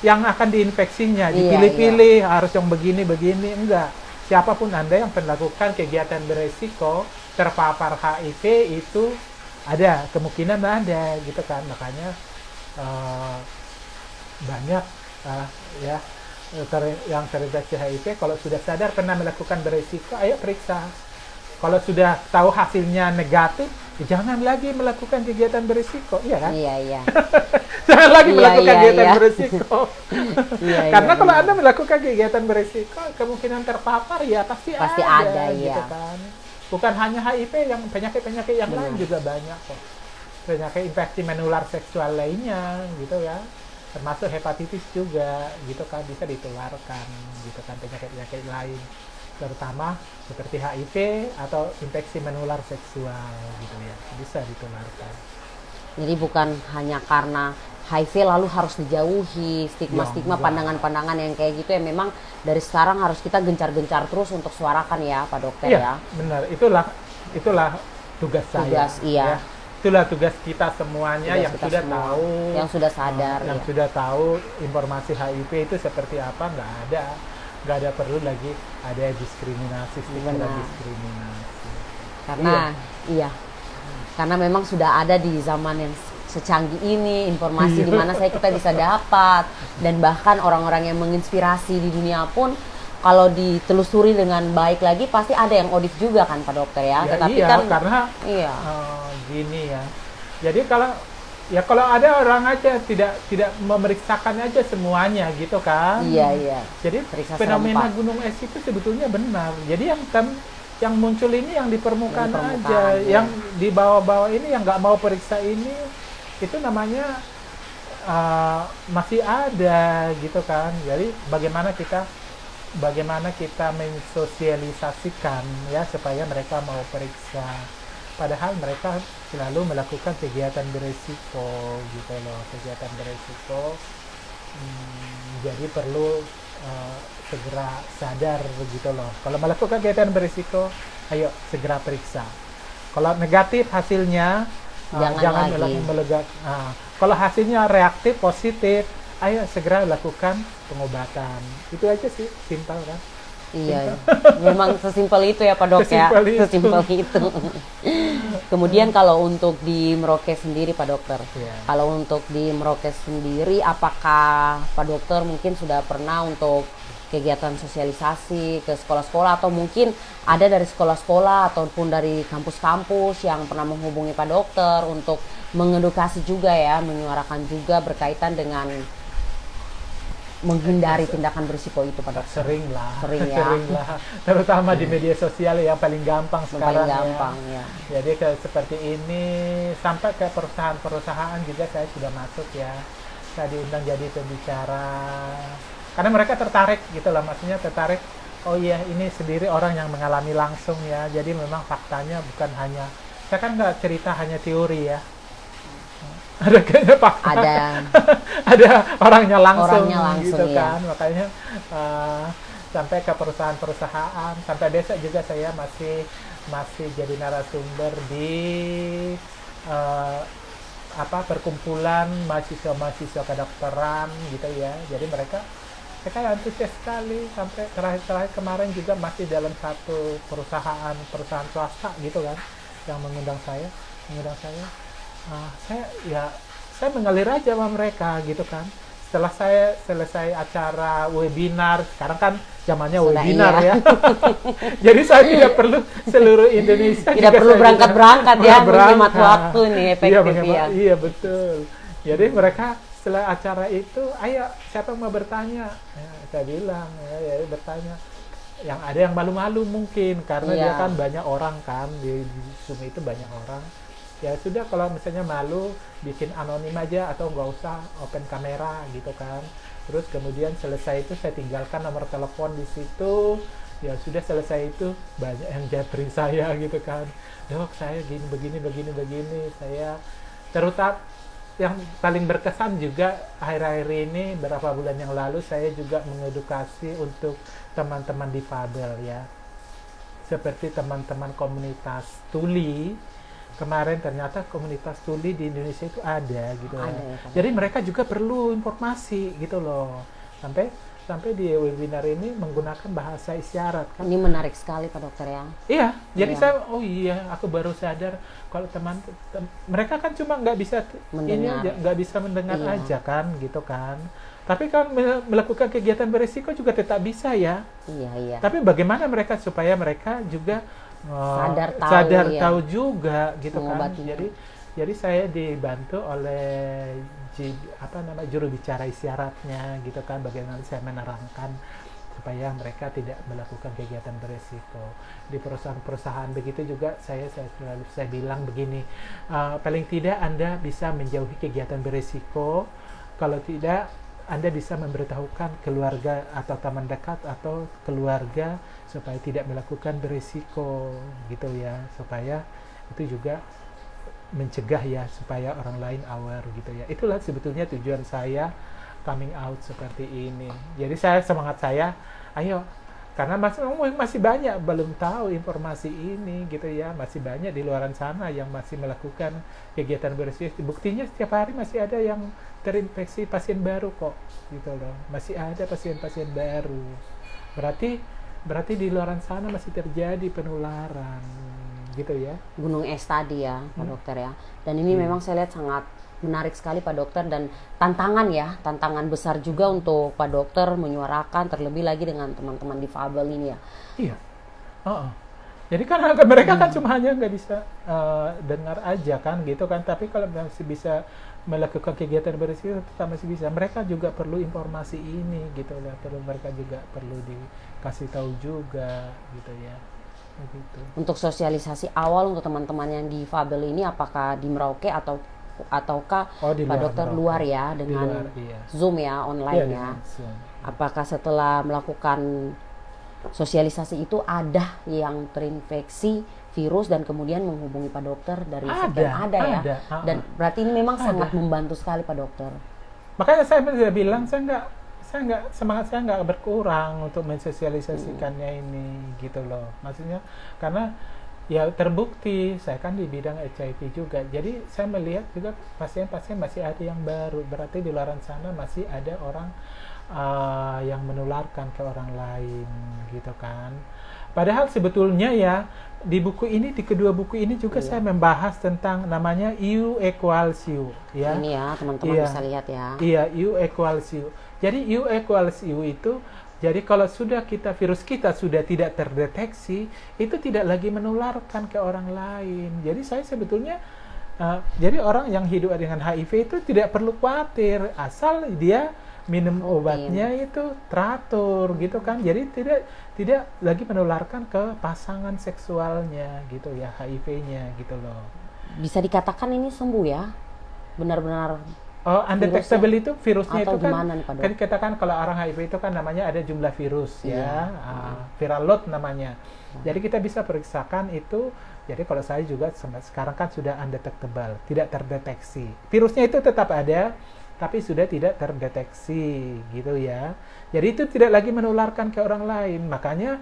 yang akan diinfeksinya, Iya, dipilih-pilih harus yang begini enggak. Siapapun Anda yang melakukan kegiatan beresiko terpapar HIV itu ada kemungkinan ada gitu kan, makanya banyak yang terinfeksi HIV kalau sudah sadar pernah melakukan beresiko, ayo periksa. Kalau sudah tahu hasilnya negatif, ya jangan lagi melakukan kegiatan beresiko, iya kan? Iya, iya. Jangan lagi Iya, melakukan iya, kegiatan iya. beresiko. Iya, Karena iya, kalau benar. Anda melakukan kegiatan beresiko, kemungkinan terpapar ya pasti ada, gitu iya. kan. Bukan hanya HIV, yang penyakit-penyakit yang Benar. lain juga banyak kok. Penyakit infeksi menular seksual lainnya gitu ya. Termasuk hepatitis juga gitu kan, bisa ditularkan gitu kan, penyakit-penyakit lain. Terutama seperti HIV atau infeksi menular seksual gitu ya, bisa ditularkan. Jadi bukan hanya karena HIV lalu harus dijauhi, stigma-stigma, enggak. pandangan-pandangan yang kayak gitu ya, memang dari sekarang harus kita gencar-gencar terus untuk suarakan ya Pak Dokter ya. Iya, benar. Itulah tugas saya. Tugas, iya. Ya. Itulah tugas kita semuanya Tugas yang kita sudah semua, tahu, yang sudah sadar, yang iya. sudah tahu informasi HIV itu seperti apa, nggak ada perlu lagi ada diskriminasi, stigma Benar. diskriminasi. Karena iya. Karena memang sudah ada di zaman yang secanggih ini informasi di mana kita bisa dapat, dan bahkan orang-orang yang menginspirasi di dunia pun kalau ditelusuri dengan baik lagi pasti ada yang ODIF juga kan Pak Dokter ya. Ya, Tetapi iya, kan karena iya. gini ya. Jadi kalau Ya kalau ada orang aja tidak memeriksakan aja semuanya gitu kan. Iya. Jadi Periksa fenomena serempak. gunung es itu sebetulnya benar. Jadi yang muncul ini yang di permukaan Yang di aja, permukaan, iya. yang di bawah-bawah ini yang nggak mau periksa ini, itu namanya masih ada gitu kan. Jadi bagaimana kita mensosialisasikan ya supaya mereka mau periksa. Padahal mereka selalu melakukan kegiatan beresiko gitu loh, kegiatan beresiko. Jadi perlu segera sadar begitu loh. Kalau melakukan kegiatan berisiko, ayo segera periksa. Kalau negatif hasilnya, Jangan lagi. melegak. Kalau hasilnya reaktif positif, ayo segera lakukan pengobatan. Itu aja sih, simpel kan? Iya, memang sesimpel itu ya Pak Dok ya, Sesimpel itu. sesimpel itu. Kemudian kalau untuk di Merauke sendiri Pak Dokter, Iya. kalau untuk di Merauke sendiri, apakah Pak Dokter mungkin sudah pernah untuk kegiatan sosialisasi ke sekolah-sekolah atau mungkin ada dari sekolah-sekolah ataupun dari kampus-kampus yang pernah menghubungi Pak Dokter untuk mengedukasi juga ya, menyuarakan juga berkaitan dengan menghindari tindakan berisiko itu Pak Dokter? Sering lah, Sering ya. sering lah. Terutama di media sosial yang paling gampang Yang sekarang paling gampang ya. ya. Jadi seperti ini sampai ke perusahaan-perusahaan juga saya sudah masuk ya. Saya diundang jadi pembicara. Karena mereka tertarik gitu lah, maksudnya tertarik. Oh iya, ini sendiri orang yang mengalami langsung ya. Jadi memang faktanya bukan hanya, saya kan nggak cerita hanya teori ya. Ada kayaknya fakta. Ada orangnya langsung gitu ya. kan. Makanya sampai ke perusahaan-perusahaan, sampai besok juga saya masih jadi narasumber di perkumpulan mahasiswa kedokteran gitu ya. Jadi mereka antusias sekali, sampai terakhir kemarin juga masih dalam satu perusahaan swasta gitu kan yang mengundang saya. Saya mengalir aja sama mereka gitu kan. Setelah saya selesai acara webinar, sekarang kan zamannya webinar iya. ya. Jadi saya tidak perlu seluruh Indonesia. Tidak perlu berangkat-berangkat ya, menghemat waktu nih efektif ya. Iya betul. Jadi mereka setelah acara itu, ayo siapa mau bertanya? Ya, saya bilang ya bertanya. Yang ada yang malu-malu mungkin karena dia kan banyak orang kan di Zoom itu banyak orang. Ya sudah, kalau misalnya malu bikin anonim aja atau nggak usah open kamera gitu kan. Terus kemudian selesai itu saya tinggalkan nomor telepon di situ. Ya sudah, selesai itu banyak yang japri saya gitu kan. Dok, saya begini. Saya terutama yang paling berkesan juga akhir-akhir ini, beberapa bulan yang lalu saya juga mengedukasi untuk teman-teman difabel ya. Seperti teman-teman komunitas tuli. Kemarin ternyata komunitas tuli di Indonesia itu ada gitu ya. Jadi mereka juga perlu informasi gitu loh. Sampai di webinar ini menggunakan bahasa isyarat kan. Ini menarik sekali Pak Dokter ya. Iya, jadi saya aku baru sadar kalau mereka kan cuma nggak bisa mendengar aja kan gitu kan. Tapi kan melakukan kegiatan berisiko juga tetap bisa ya. Iya. Tapi bagaimana supaya mereka juga sadar tahu juga gitu kan. Jadi saya dibantu oleh juru bicara isyaratnya gitu kan, bagaimana saya menerangkan supaya mereka tidak melakukan kegiatan beresiko. Di perusahaan-perusahaan begitu juga saya bilang begini, paling tidak Anda bisa menjauhi kegiatan beresiko, kalau tidak Anda bisa memberitahukan keluarga atau teman dekat atau keluarga supaya tidak melakukan beresiko gitu ya, supaya itu juga mencegah ya, supaya orang lain aware gitu ya. Itulah sebetulnya tujuan saya coming out seperti ini. Jadi semangat saya, ayo, karena masih banyak belum tahu informasi ini gitu ya, masih banyak di luar sana yang masih melakukan kegiatan beresiko. Buktinya setiap hari masih ada yang terinfeksi pasien baru kok gitu loh, masih ada pasien-pasien baru. Berarti di luar sana masih terjadi penularan gitu ya. Gunung es tadi ya Pak Dokter ya. Dan ini memang saya lihat sangat menarik sekali Pak Dokter, dan tantangan besar juga untuk Pak Dokter menyuarakan, terlebih lagi dengan teman-teman difabel ini ya. Iya. Jadi kan mereka kan cuma hanya nggak bisa dengar aja kan gitu kan, tapi kalau masih bisa melakukan kegiatan berisiko tetap masih bisa. Mereka juga perlu informasi ini gitu ya, mereka juga perlu dikasih tahu juga gitu ya, begitu. Untuk sosialisasi awal untuk teman-teman yang difabel ini, apakah di Merauke ataukah Di Pak Dokter Merauke. luar ya, dengan Luar, iya. Zoom ya, online ya? Dengan Zoom. Apakah setelah melakukan sosialisasi itu ada yang terinfeksi virus dan kemudian menghubungi Pak Dokter dari sekian? Ada ya? Dan berarti ini memang sangat membantu sekali Pak Dokter. Makanya saya sudah bilang, semangat saya nggak berkurang untuk mensosialisasikannya ini gitu loh. Maksudnya karena ya terbukti saya kan di bidang HIV juga, jadi saya melihat juga pasien-pasien masih ada yang baru, berarti di luar sana masih ada orang yang menularkan ke orang lain gitu kan. Padahal sebetulnya ya di buku ini, di kedua buku ini juga saya membahas tentang namanya U equals U ya. Ini ya teman-teman bisa lihat ya. Iya, U equals U. Jadi U equals U itu, jadi kalau sudah virus kita sudah tidak terdeteksi, itu tidak lagi menularkan ke orang lain. Jadi saya sebetulnya jadi orang yang hidup dengan HIV itu tidak perlu khawatir asal dia minum obatnya itu teratur gitu kan. Jadi tidak lagi menularkan ke pasangan seksualnya gitu ya, HIV-nya gitu loh. Bisa dikatakan ini sembuh ya? Benar-benar undetectable itu virusnya atau itu kan, nih, Pak Dok? kan kita kan kalau orang HIV itu kan namanya ada jumlah virus ya, viral load namanya. Jadi kita bisa periksakan itu. Jadi kalau saya juga sekarang kan sudah undetectable, tidak terdeteksi. Virusnya itu tetap ada, tapi sudah tidak terdeteksi gitu ya. Jadi itu tidak lagi menularkan ke orang lain. Makanya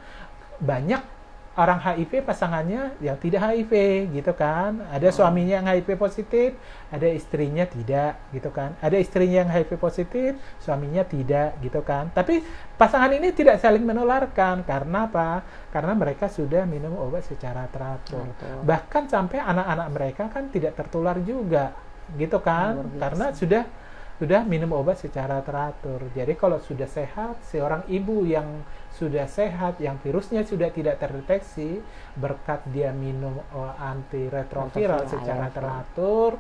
banyak orang HIV pasangannya yang tidak HIV gitu kan. Ada suaminya yang HIV positif, ada istrinya tidak gitu kan. Ada istrinya yang HIV positif, suaminya tidak gitu kan. Tapi pasangan ini tidak saling menularkan. Karena apa? Karena mereka sudah minum obat secara teratur. Bahkan sampai anak-anak mereka kan tidak tertular juga gitu kan. Karena sudah minum obat secara teratur. Jadi kalau sudah sehat, seorang ibu yang sudah sehat, yang virusnya sudah tidak terdeteksi, berkat dia minum antiretroviral secara teratur,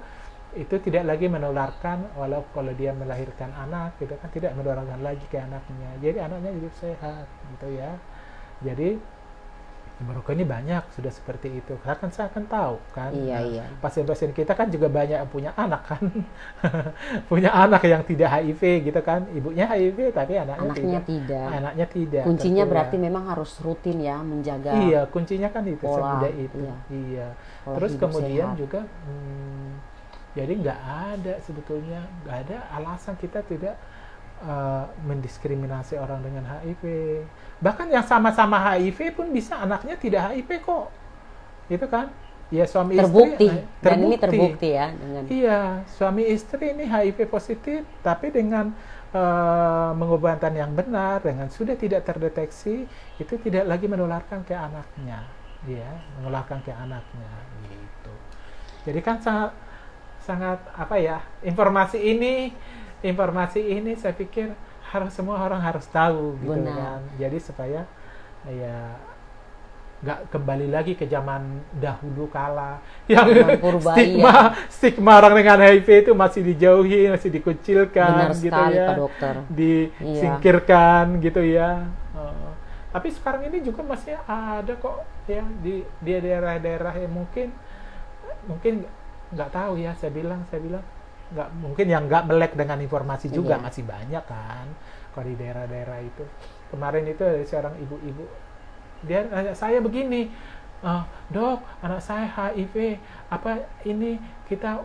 itu tidak lagi menularkan, walau kalau dia melahirkan anak, gitu kan, tidak menularkan lagi ke anaknya. Jadi anaknya hidup sehat, gitu ya. Jadi di Merauke ini banyak sudah seperti itu. Saya akan tahu kan. Iya. Pasien-pasien kita kan juga banyak yang punya anak kan. Punya anak yang tidak HIV gitu kan. Ibunya HIV tapi anaknya tidak. Anaknya tidak. Kuncinya berarti memang harus rutin ya menjaga. Iya, kuncinya kan itu semudah itu. Iya. Terus kemudian sehat juga jadi nggak ada sebetulnya, nggak ada alasan kita tidak mendiskriminasi orang dengan HIV. Bahkan yang sama-sama HIV pun bisa anaknya tidak HIV kok, gitu kan? Ya suami terbukti. istri dan ini terbukti ya dengan. Iya, suami istri ini HIV positif, tapi dengan pengobatan yang benar, dengan sudah tidak terdeteksi, itu tidak lagi menularkan ke anaknya, ya, menularkan ke anaknya, gitu. Jadi kan sangat apa ya, informasi ini saya pikir semua orang harus tahu gitu kan. Jadi supaya ya nggak kembali lagi ke zaman dahulu kala yang stigma orang dengan HIV itu masih dijauhi, masih dikucilkan. Benar gitu sekali, ya, Pak Dokter. disingkirkan gitu ya. Tapi sekarang ini juga masih ada kok ya di daerah-daerah yang mungkin nggak tahu ya. Saya bilang nggak mungkin yang nggak melek dengan informasi juga masih banyak kan kalau di daerah-daerah itu. Kemarin itu ada seorang ibu-ibu, dia nanya saya begini, dok, anak saya HIV, apa ini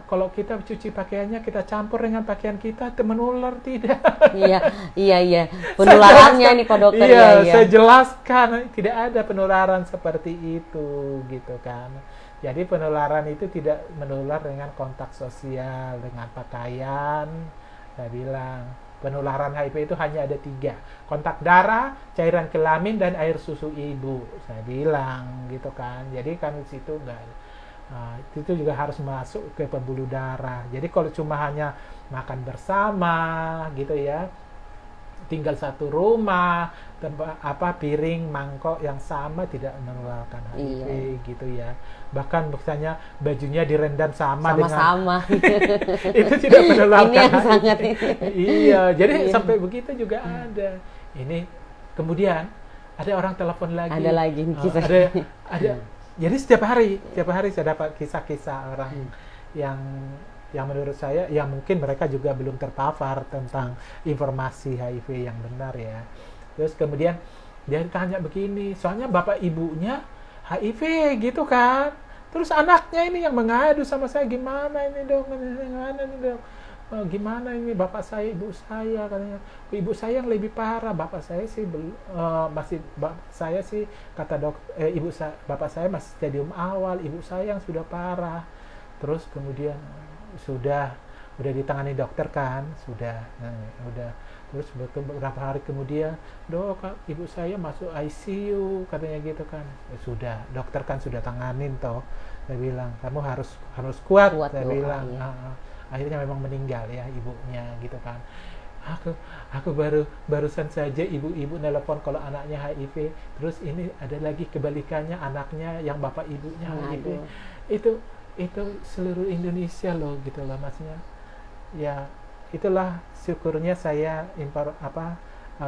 kalau kita cuci pakaiannya kita campur dengan pakaian kita menular tidak? Iya penularannya nih Pak Dokter. Saya jelaskan tidak ada penularan seperti itu gitu kan. Jadi penularan itu tidak menular dengan kontak sosial, dengan pakaian. Saya bilang, penularan HIV itu hanya ada 3. Kontak darah, cairan kelamin, dan air susu ibu. Saya bilang, gitu kan. Jadi kan di situ enggak. Itu juga harus masuk ke pembuluh darah. Jadi kalau cuma hanya makan bersama, gitu ya, tinggal satu rumah, piring, mangkok yang sama tidak menularkan HIV gitu ya. Bahkan misalnya bajunya direndam sama-sama. Itu tidak menularkan Ini yang HIV. sangat Iya, jadi sampai begitu juga ada. Ini kemudian ada orang telepon lagi. Ada lagi kisah. Ada. Jadi setiap hari saya dapat kisah-kisah orang yang menurut saya yang mungkin mereka juga belum terpapar tentang informasi HIV yang benar ya. Terus kemudian dia tanya begini, soalnya bapak ibunya HIV gitu kan. Terus anaknya ini yang mengadu sama saya, gimana ini dok, gimana ini bapak saya, ibu saya katanya. Ibu saya yang lebih parah, bapak saya sih saya sih kata bapak saya masih stadium awal, ibu saya yang sudah parah. Terus kemudian sudah ditangani dokter kan, udah. Terus beberapa hari kemudian, dok, ibu saya masuk ICU katanya gitu kan. Sudah, dokter kan sudah tanganin toh. Saya bilang, kamu harus kuat saya bilang. Ya. Akhirnya memang meninggal ya ibunya gitu kan. Aku barusan saja ibu-ibu nelpon kalau anaknya HIV, terus ini ada lagi kebalikannya, anaknya yang bapak ibunya HIV. Itu seluruh Indonesia loh gitu loh maksudnya. Ya, itulah syukurnya saya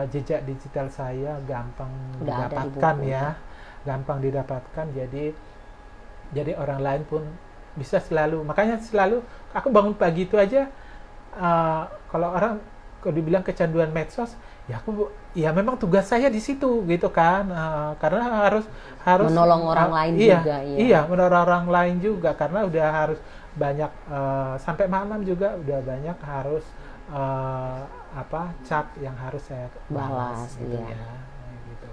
jejak digital saya gampang didapatkan ya. Gampang didapatkan, jadi orang lain pun bisa selalu, makanya selalu aku bangun pagi itu aja, kalau dibilang kecanduan medsos, ya memang tugas saya di situ gitu kan, karena harus menolong orang lain juga. Iya, menolong orang lain juga karena udah harus banyak sampai malam juga udah banyak harus chat yang harus saya balas gitu ya. Gitu.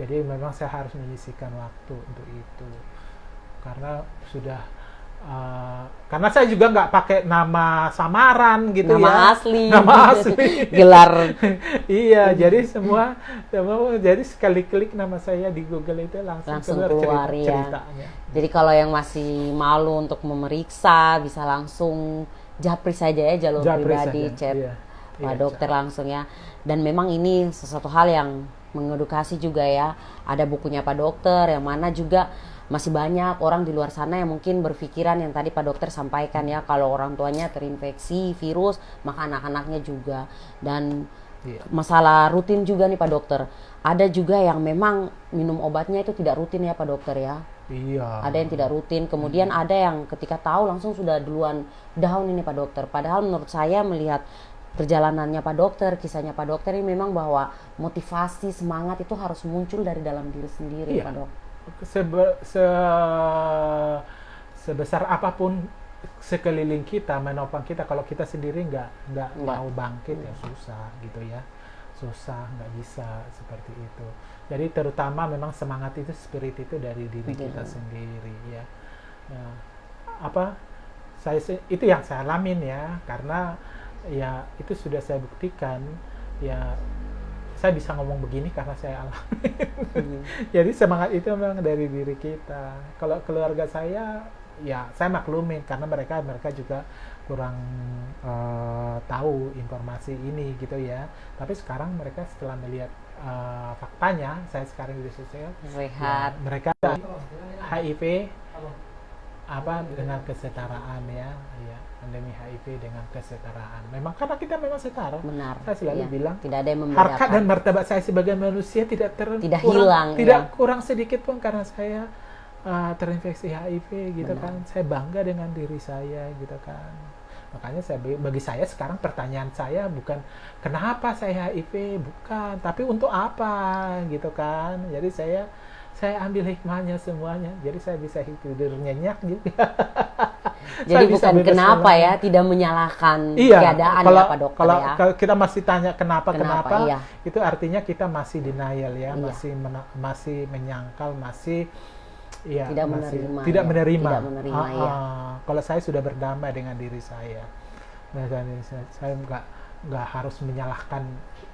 Jadi memang saya harus menyisihkan waktu untuk itu karena sudah karena saya juga nggak pakai nama samaran gitu, nama asli gelar. Iya, jadi semua jadi sekali klik nama saya di Google itu langsung keluar ceritanya. Jadi kalau yang masih malu untuk memeriksa bisa langsung japri saja ya, jalur pribadi chat Pak Dokter langsung ya. Dan memang ini sesuatu hal yang mengedukasi juga ya. Ada bukunya Pak Dokter yang mana juga masih banyak orang di luar sana yang mungkin berpikiran yang tadi Pak Dokter sampaikan ya, kalau orang tuanya terinfeksi virus maka anak-anaknya juga. Dan masalah rutin juga nih Pak Dokter, ada juga yang memang minum obatnya itu tidak rutin ya Pak Dokter ya. Iya. Ada yang tidak rutin, kemudian ada yang ketika tahu langsung sudah duluan down ini Pak Dokter. Padahal menurut saya melihat perjalanannya Pak Dokter, kisahnya Pak Dokter ini memang bahwa motivasi semangat itu harus muncul dari dalam diri sendiri Pak Dok. Sebesar apapun sekeliling kita menopang kita, kalau kita sendiri nggak mau bangkit ya susah gitu ya, nggak bisa seperti itu. Jadi terutama memang semangat itu, spirit itu dari diri kita sendiri ya. Itu yang saya alamin ya, karena ya itu sudah saya buktikan ya. Saya bisa ngomong begini karena saya alami. Jadi semangat itu memang dari diri kita. Kalau keluarga saya, ya saya maklumin karena mereka juga kurang tahu informasi ini gitu ya. Tapi sekarang mereka setelah melihat faktanya, saya sekarang di sosial sehat, ya, mereka HIV dengan kesetaraan ya, pandemi HIV dengan kesetaraan. Memang karena kita memang setara. Benar. Saya selalu bilang tidak ada yang membedakan. Harkat dan martabat saya sebagai manusia tidak hilang, tidak kurang sedikit pun karena saya terinfeksi HIV gitu. Benar. Kan. Saya bangga dengan diri saya gitu kan. Makanya bagi saya sekarang pertanyaan saya bukan kenapa saya HIV, bukan, tapi untuk apa gitu kan. Jadi saya ambil hikmahnya semuanya, jadi saya bisa tidur nyenyak juga. Jadi bukan kenapa ya, tidak menyalahkan keadaan ya Pak Dokter kalau ya. Kalau kita masih tanya kenapa iya. Itu artinya kita masih denial ya, masih menyangkal, masih tidak menerima. Kalau saya sudah berdamai dengan diri saya, saya nggak harus menyalahkan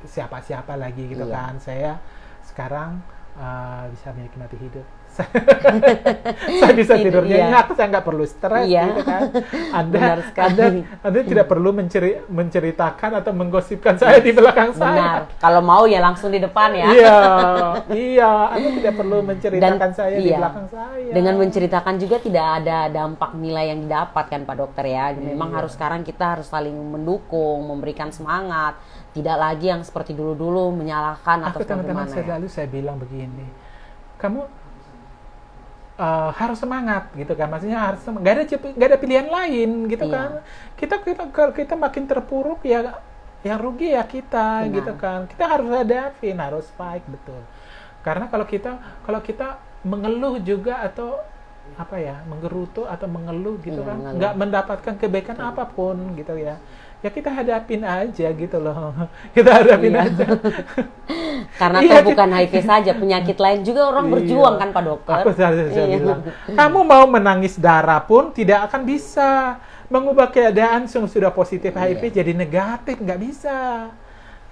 siapa-siapa lagi gitu kan. Saya sekarang bisa menikmati hidup Saya bisa tidur Iya. nyenyak, saya nggak perlu stres Iya. gitu kan. Benar sekali. Anda tidak perlu menceritakan atau menggosipkan saya di belakang saya. Benar. Kalau mau ya langsung di depan ya. Iya, Anda tidak perlu menceritakan saya di iya, belakang saya. dengan menceritakan juga tidak ada dampak nilai yang didapat kan Pak Dokter ya. Memang harus sekarang kita harus saling mendukung, memberikan semangat. Tidak lagi yang seperti dulu-dulu menyalahkan atau Teman-teman bagaimana ya. saya bilang begini, kamu harus semangat gitu kan, maksudnya harus nggak ada pilihan lain gitu Iya. kan. Kalau kita makin terpuruk ya yang rugi ya kita. Benar. Gitu kan, kita harus hadapin, harus fight, betul. Karena kalau kita mengeluh juga atau apa ya, menggerutu atau mengeluh gitu Iya, kan, mengeluh. nggak mendapatkan kebaikan apapun gitu ya kita hadapin aja gitu loh. Kita hadapin Iya. aja. Karena Iya, toh bukan HIV saja, penyakit lain juga orang berjuang kan Pak Dokter. Aku saya Iya. bilang, kamu mau menangis darah pun tidak akan bisa mengubah keadaan yang sudah positif HIV jadi negatif, nggak bisa.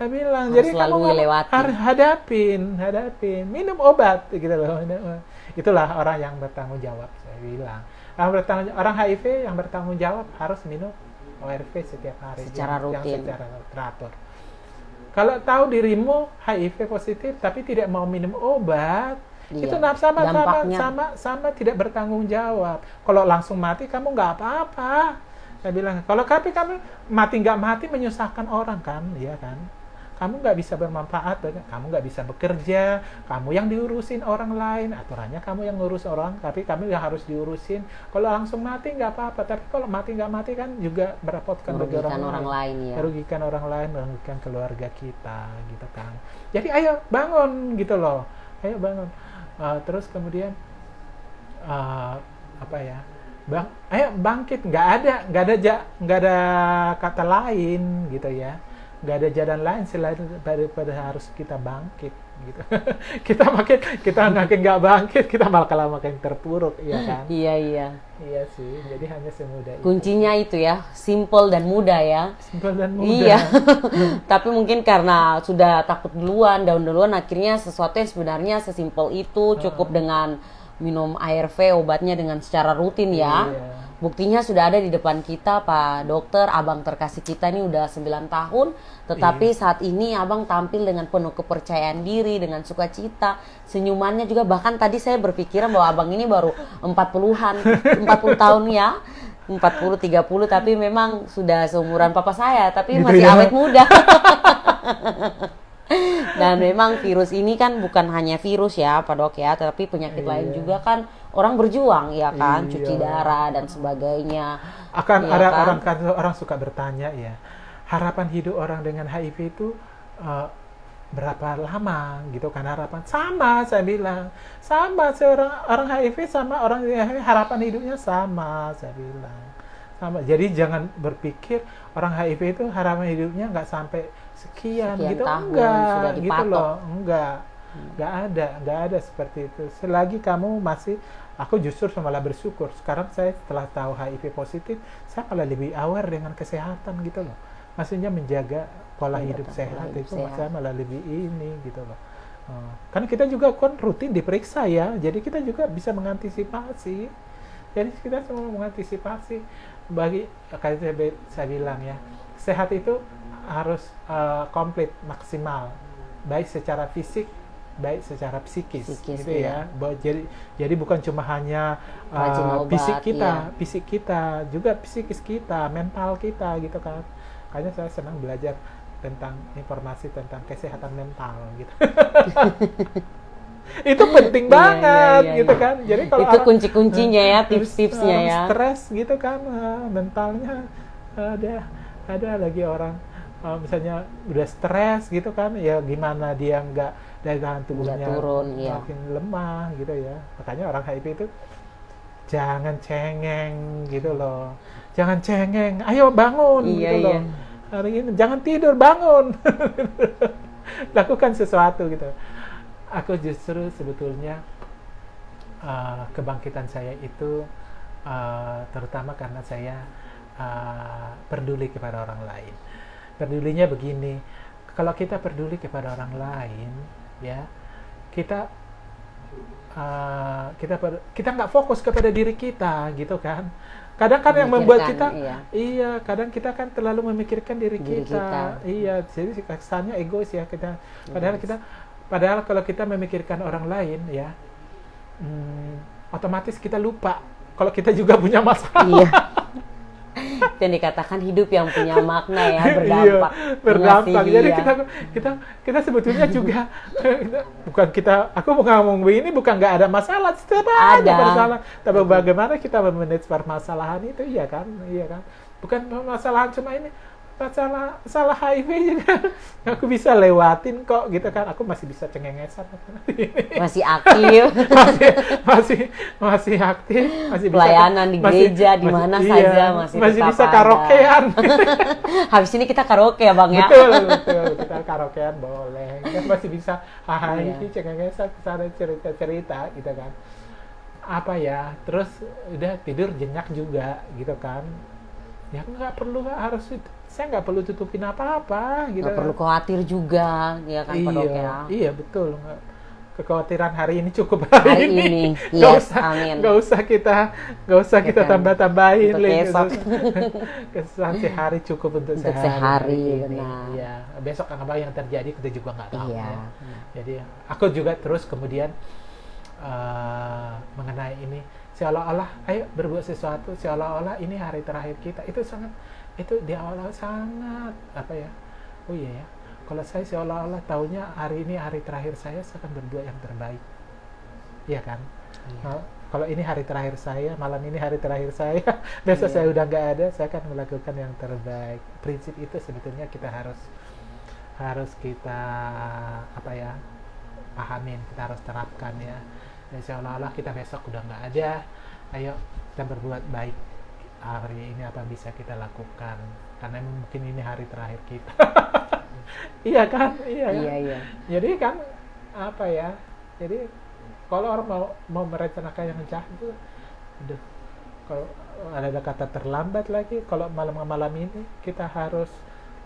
Saya bilang, Harus jadi selalu kamu lewati. harus hadapin, minum obat gitu loh. Itulah orang yang bertanggung jawab, saya bilang. Orang HIV yang bertanggung jawab harus minum ORV setiap hari Secara rutin. secara teratur. Kalau tahu dirimu HIV positif tapi tidak mau minum obat, Iya. itu Dampaknya. sama tidak bertanggung jawab. Kalau langsung mati kamu nggak apa-apa. Saya bilang, kalau kamu nggak mati menyusahkan orang kan, ya kan? Kamu nggak bisa bermanfaat, kamu nggak bisa bekerja, kamu yang diurusin orang lain, aturannya kamu yang ngurus orang, tapi kamu yang harus diurusin. Kalau langsung mati nggak apa-apa, tapi kalau nggak mati kan juga merepotkan bagi Merugikan orang lain ya. merugikan orang lain, merugikan keluarga kita, gitu kan. Jadi ayo bangun gitu loh, ayo bangun. Terus kemudian apa ya? Ayo bangkit, nggak ada kata lain gitu ya. Nggak ada jalan lain selain daripada harus kita bangkit gitu. kita makin nggak bangkit, kita malah makin terpuruk, ya kan? Iya. Iya sih, jadi hanya semudah itu. Kuncinya itu ya, simple dan mudah ya. Simpel dan mudah. Iya. Tapi mungkin karena sudah takut duluan, daun duluan, akhirnya sesuatu yang sebenarnya sesimpel itu cukup dengan minum ARV obatnya dengan secara rutin ya. Iya. Buktinya sudah ada di depan kita Pak Dokter, abang terkasih kita ini udah 9 tahun, tetapi saat ini abang tampil dengan penuh kepercayaan diri, dengan sukacita, senyumannya juga, bahkan tadi saya berpikiran bahwa abang ini baru 40 tahun ya. 40 30 tapi memang sudah seumuran papa saya, tapi Gitu masih ya. awet muda. Dan memang virus ini kan bukan hanya virus ya Pak Dok ya, tapi penyakit lain juga kan orang berjuang ya kan, Iya. cuci darah dan sebagainya. Akan Iya kan? orang suka bertanya ya, harapan hidup orang dengan HIV itu berapa lama gitu kan, harapan sama, saya bilang sama, orang HIV sama orang HIV harapan hidupnya sama, saya bilang sama. Jadi jangan berpikir orang HIV itu harapan hidupnya nggak sampai sekian gitu, tahun enggak sudah gitu dipatok. loh, nggak ada seperti itu. Selagi kamu masih, aku justru malah bersyukur sekarang saya setelah tahu HIV positif, saya malah lebih aware dengan kesehatan gitu loh, maksudnya menjaga pola Iya, hidup betul, sehat pola hidup itu sehat. saya malah lebih ini gitu loh. Kan kita juga kan rutin diperiksa ya, jadi kita juga bisa mengantisipasi. Jadi kita semua mengantisipasi bagi, kayak saya bilang ya, sehat itu harus komplit, maksimal, baik secara fisik, baik secara psikis Psikis, gitu iya. ya. Jadi bukan cuma hanya Rajin obat, fisik kita, juga psikis kita, mental kita gitu kan. Makanya saya senang belajar tentang informasi tentang kesehatan mental gitu. Itu penting Iya, banget iya, gitu iya. kan. Jadi kalau Itu kunci-kuncinya ya, tips-tipsnya orang ya. stres gitu kan, mentalnya ada lagi orang misalnya udah stres gitu kan, ya gimana dia nggak, daya tahan tubuhnya Nggak turun, iya. makin lemah gitu ya. Makanya orang HIV itu jangan cengeng gitu loh, jangan cengeng, ayo bangun Iya, gitu loh. iya. Hari ini jangan tidur, bangun. Lakukan sesuatu gitu. Aku justru sebetulnya kebangkitan saya itu terutama karena saya peduli kepada orang lain. Pedulinya begini, kalau kita peduli kepada orang lain, ya, kita kita nggak fokus kepada diri kita gitu kan. Kadang kan yang membuat kita kadang kita kan terlalu memikirkan diri kita. Iya, jadi kesannya egois ya kita. Padahal kalau kita memikirkan orang lain ya, otomatis kita lupa kalau kita juga punya masalah. Iya. Itu yang dikatakan hidup yang punya makna ya, berdampak. Jadi kita sebetulnya juga aku mau ngomong begini bukan nggak ada masalah, setiap ada masalah. Tapi bagaimana kita memanage permasalahan itu, iya kan? Bukan permasalahan cuma ini, masalah HIV juga aku bisa lewatin kok gitu kan. Aku masih bisa cengengesan, masih aktif, masih aktif, masih pelayanan di gereja di mana saja masih bisa karaokean. Habis ini kita karaoke ya Bang ya. Betul, kita karaokean boleh. Kita masih bisa cengengesan, sana cerita gitu kan. Apa ya, terus udah tidur jenyak juga gitu kan. Ya nggak perlu, saya nggak perlu tutupin apa-apa gitu. Nggak perlu khawatir juga ya kan Pak Dok ya. Iya betul, kekhawatiran hari ini cukup hari ini. Yes, amin. Nggak usah kita tambah-tambahin besok. Kesan sehari cukup untuk sehari. Benar. Iya, besok apa yang terjadi kita juga nggak tahu. Iya. Ya. Jadi aku juga terus kemudian mengenai ini, seolah-olah ayo berbuat sesuatu, seolah-olah ini hari terakhir kita. Itu di awal-awal sangat apa ya, oh iya ya, kalau saya seolah-olah taunya hari ini hari terakhir saya akan berbuat yang terbaik, iya kan? Nah, kalau ini hari terakhir saya, malam ini hari terakhir saya, besok saya udah nggak ada, saya akan melakukan yang terbaik. Prinsip itu sebetulnya kita harus kita apa ya, pahamin, kita harus terapkan ya. Dan seolah-olah kita besok udah nggak ada, ayo kita berbuat baik hari ini, apa bisa kita lakukan karena mungkin ini hari terakhir kita. Iya kan? Iya. Jadi kan apa ya, jadi kalau orang mau merencanakan yang jahat itu, kalau ada kata terlambat lagi. Kalau malam ini kita harus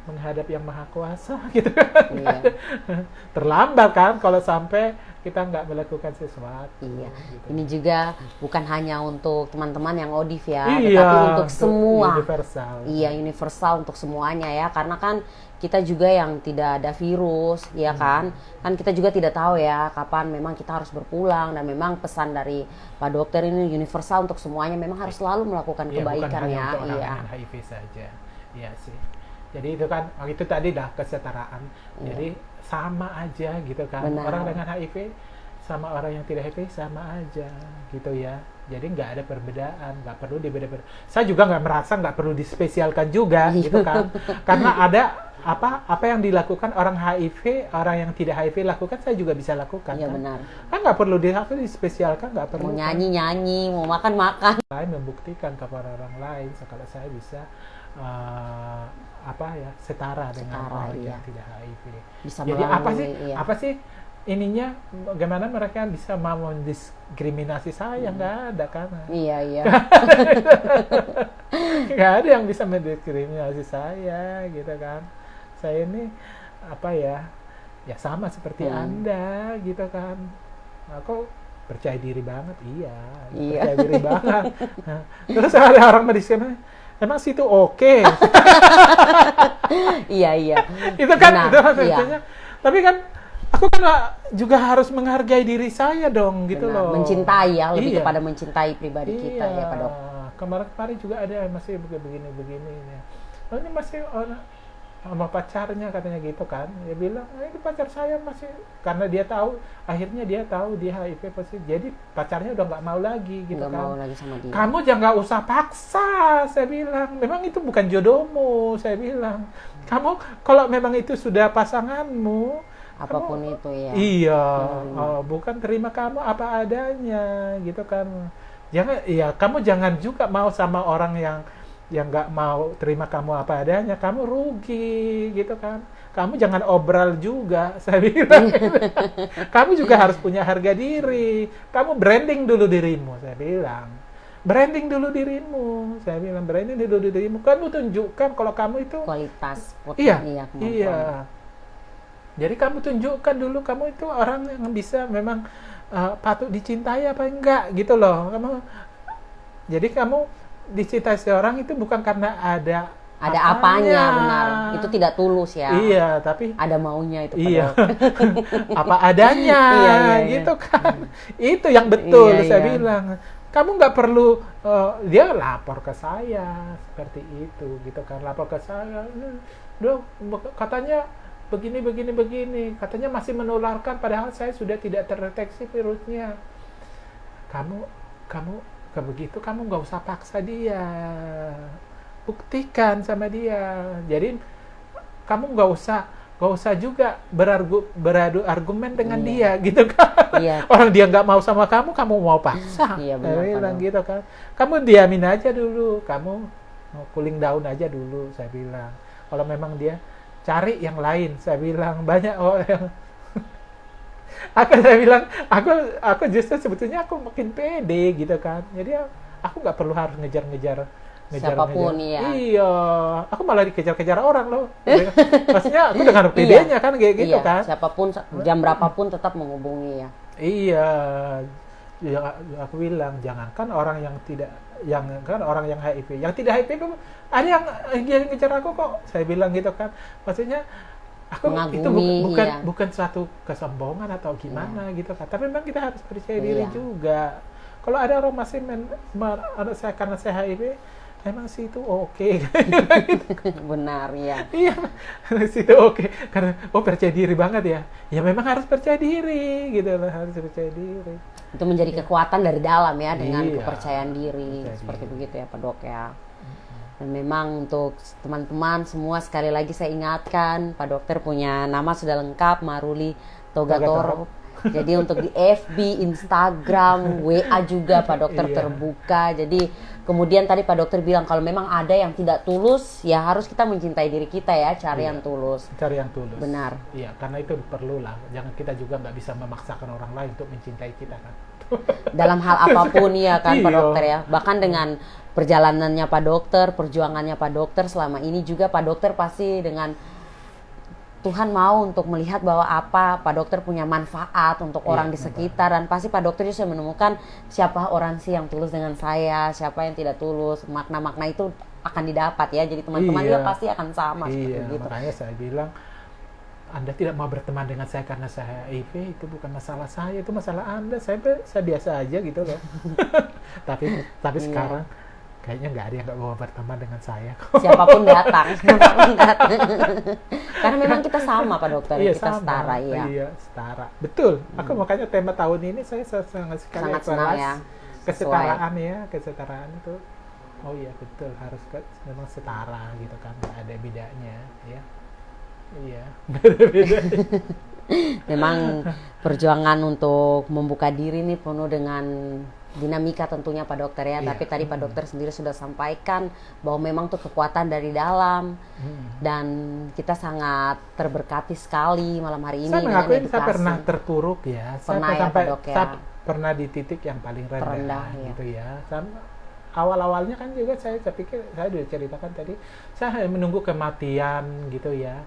menghadap yang maha kuasa gitu kan. Iya. Terlambat kan kalau sampai kita nggak melakukan sesuatu. Iya. Gitu. Ini juga bukan hanya untuk teman-teman yang ODIF ya, iya, tetapi untuk semua. Universal. Iya, universal untuk semuanya ya. Karena kan kita juga yang tidak ada virus, ya kan? Kan kita juga tidak tahu ya kapan memang kita harus berpulang, dan memang pesan dari Pak Dokter ini universal untuk semuanya. Memang harus selalu melakukan kebaikan bukan hanya ya. untuk orang dengan HIV saja. Iya sih. Jadi itu kan, itu tadi dah kesetaraan. Jadi sama aja gitu kan. Benar. Orang dengan HIV sama orang yang tidak HIV sama aja gitu ya. Jadi nggak ada perbedaan, nggak perlu dibeda-beda. Saya juga nggak merasa nggak perlu dispesialkan juga gitu kan. Karena ada apa yang dilakukan orang HIV, orang yang tidak HIV lakukan, saya juga bisa lakukan. Iya kan? benar. Kan nggak perlu dispesialkan, nggak perlu. Mau nyanyi, mau makan. Saya membuktikan kepada orang lain kalau saya bisa setara dengan orang yang tidak HIV. Bisa jadi melalui, apa sih ininya, bagaimana mereka bisa mau mendiskriminasi saya? Nggak ada kan? Iya. Nggak ada yang bisa mendiskriminasi saya gitu kan. Saya ini ya sama seperti Anda gitu kan. Aku percaya diri banget, percaya diri banget. Terus ada orang mendiskriminasi, emang situ oke? Iya. Itu kan, iya. Tapi kan aku kan juga harus menghargai diri saya dong, gitu loh. Mencintai ya, lebih kepada mencintai pribadi kita ya Pak Dok. Kemarin juga ada masih begini ya. Oh, ini masih sama pacarnya katanya gitu kan. Dia bilang, ini pacar saya masih, karena akhirnya dia tahu dia HIV positif. Jadi pacarnya udah nggak mau lagi gitu. Nggak mau lagi sama dia. Kamu jangan usah paksa, saya bilang. Memang itu bukan jodohmu, saya bilang. Kamu kalau memang itu sudah pasanganmu, apapun itu ya. Iya, bukan terima kamu apa adanya gitu kan. Kamu jangan juga mau sama orang yang nggak mau terima kamu apa adanya, kamu rugi gitu kan. Kamu jangan obral juga, saya bilang. Kamu juga harus punya harga diri. Kamu branding dulu dirimu, saya bilang. Branding dulu dirimu, saya bilang. Branding dulu dirimu. Kamu tunjukkan kalau kamu itu kualitas. Iya. Jadi kamu tunjukkan dulu kamu itu orang yang bisa memang patut dicintai apa enggak gitu loh. Jadi kamu dicintai seorang itu bukan karena ada apanya, benar. Itu tidak tulus ya. Iya, tapi ada maunya itu. Iya. Apa adanya, iya. gitu kan. Itu yang betul saya iya. bilang. Kamu nggak perlu dia lapor ke saya seperti itu, gitu kan. Lapor ke saya, dok, katanya begini, katanya masih menularkan, padahal saya sudah tidak terdeteksi virusnya. Kamu begitu, kamu nggak usah paksa dia, buktikan sama dia. Jadi kamu nggak usah juga beradu argumen dengan dia, gitu kan. Iya. Orang dia nggak mau sama kamu mau paksa. Iya, benar, saya bilang gitu kan. Kamu diamin aja dulu, kamu mau cooling down aja dulu, saya bilang. Kalau memang dia cari yang lain, saya bilang. Banyak orang yang saya bilang, aku justru sebetulnya aku makin pede, gitu kan. Jadi aku nggak perlu harus ngejar siapapun. Iya, aku malah dikejar-kejar orang loh. Maksudnya aku dengan pedenya kan kayak gitu kan. Siapapun jam berapapun tetap menghubungi ya. Iya, ya, aku bilang jangankan orang yang orang yang HIV, yang tidak HIV pun ada yang ngejar aku kok. Saya bilang gitu kan. Maksudnya aku mengagumi, itu bukan suatu kesombongan atau gimana gitu kan. Tapi memang kita harus percaya diri juga. Kalau ada orang masih saya karena saya HIV, emang sih itu oke. Benar ya. Iya, sih itu oke. Karena percaya diri banget ya. Ya memang harus percaya diri, gitu lah, harus percaya diri. Itu menjadi kekuatan dari dalam ya, dengan kepercayaan diri. Seperti begitu ya Pak Dok ya. Dan memang untuk teman-teman semua, sekali lagi saya ingatkan, Pak Dokter punya nama sudah lengkap, Maruli Togatorov. Jadi untuk di FB, Instagram, WA juga Pak Dokter terbuka. Jadi kemudian tadi Pak Dokter bilang kalau memang ada yang tidak tulus, ya harus kita mencintai diri kita ya, cari yang tulus. Cari yang tulus. Benar. Iya, karena itu perlu lah. Jangan kita juga nggak bisa memaksakan orang lain untuk mencintai kita kan. Dalam hal apapun ya kan Pak Dokter ya. Bahkan dengan perjalanannya Pak Dokter, perjuangannya Pak Dokter selama ini juga Pak Dokter pasti dengan Tuhan mau untuk melihat bahwa Pak Dokter punya manfaat untuk orang di sekitar, dan pasti Pak Dokter juga menemukan siapa orang sih yang tulus dengan saya, siapa yang tidak tulus, makna-makna itu akan didapat ya. Jadi teman-teman juga pasti akan sama seperti itu. Makanya saya bilang, Anda tidak mau berteman dengan saya karena saya HIV, itu bukan masalah saya, itu masalah Anda. Saya biasa aja gitu loh. tapi sekarang kayaknya nggak ada yang nggak mau berteman dengan saya. Siapapun datang. Karena memang kita sama Pak Dokter, kita sama, setara ya. Iya, setara. Betul. Aku makanya tema tahun ini saya sangat sekali senang ya. Kesetaraan ya, kesetaraan itu. Oh iya betul, harus memang setara gitu kan, nggak ada bedanya ya. Iya, beda-bedanya. Memang perjuangan untuk membuka diri nih penuh dengan dinamika tentunya Pak Dokter ya. Tapi tadi Pak Dokter sendiri sudah sampaikan bahwa memang tuh kekuatan dari dalam. Dan kita sangat terberkati sekali malam hari ini. Saya mengakuin saya pernah terpuruk ya. Saya pernah di titik yang paling rendah gitu ya. Awal-awalnya kan juga saya pikir, saya sudah ceritakan tadi, saya menunggu kematian gitu ya.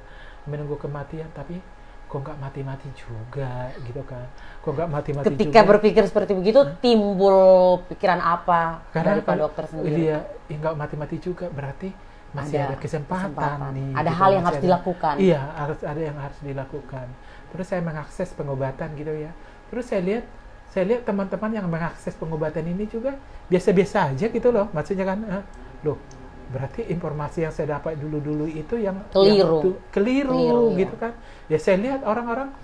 Menunggu kematian, tapi kok nggak mati-mati juga gitu kan. Kok nggak mati-mati juga. Ketika berpikir seperti begitu, timbul pikiran apa dari Pak Dokter sendiri? Iya, nggak mati-mati juga, berarti masih ada kesempatan nih. Ada gitu, hal yang harus dilakukan. Iya, ada yang harus dilakukan. Terus saya mengakses pengobatan gitu ya. Terus saya lihat teman-teman yang mengakses pengobatan ini juga biasa-biasa aja gitu loh. Maksudnya kan, loh, berarti informasi yang saya dapat dulu-dulu itu yang keliru gitu kan. Ya saya lihat orang-orang,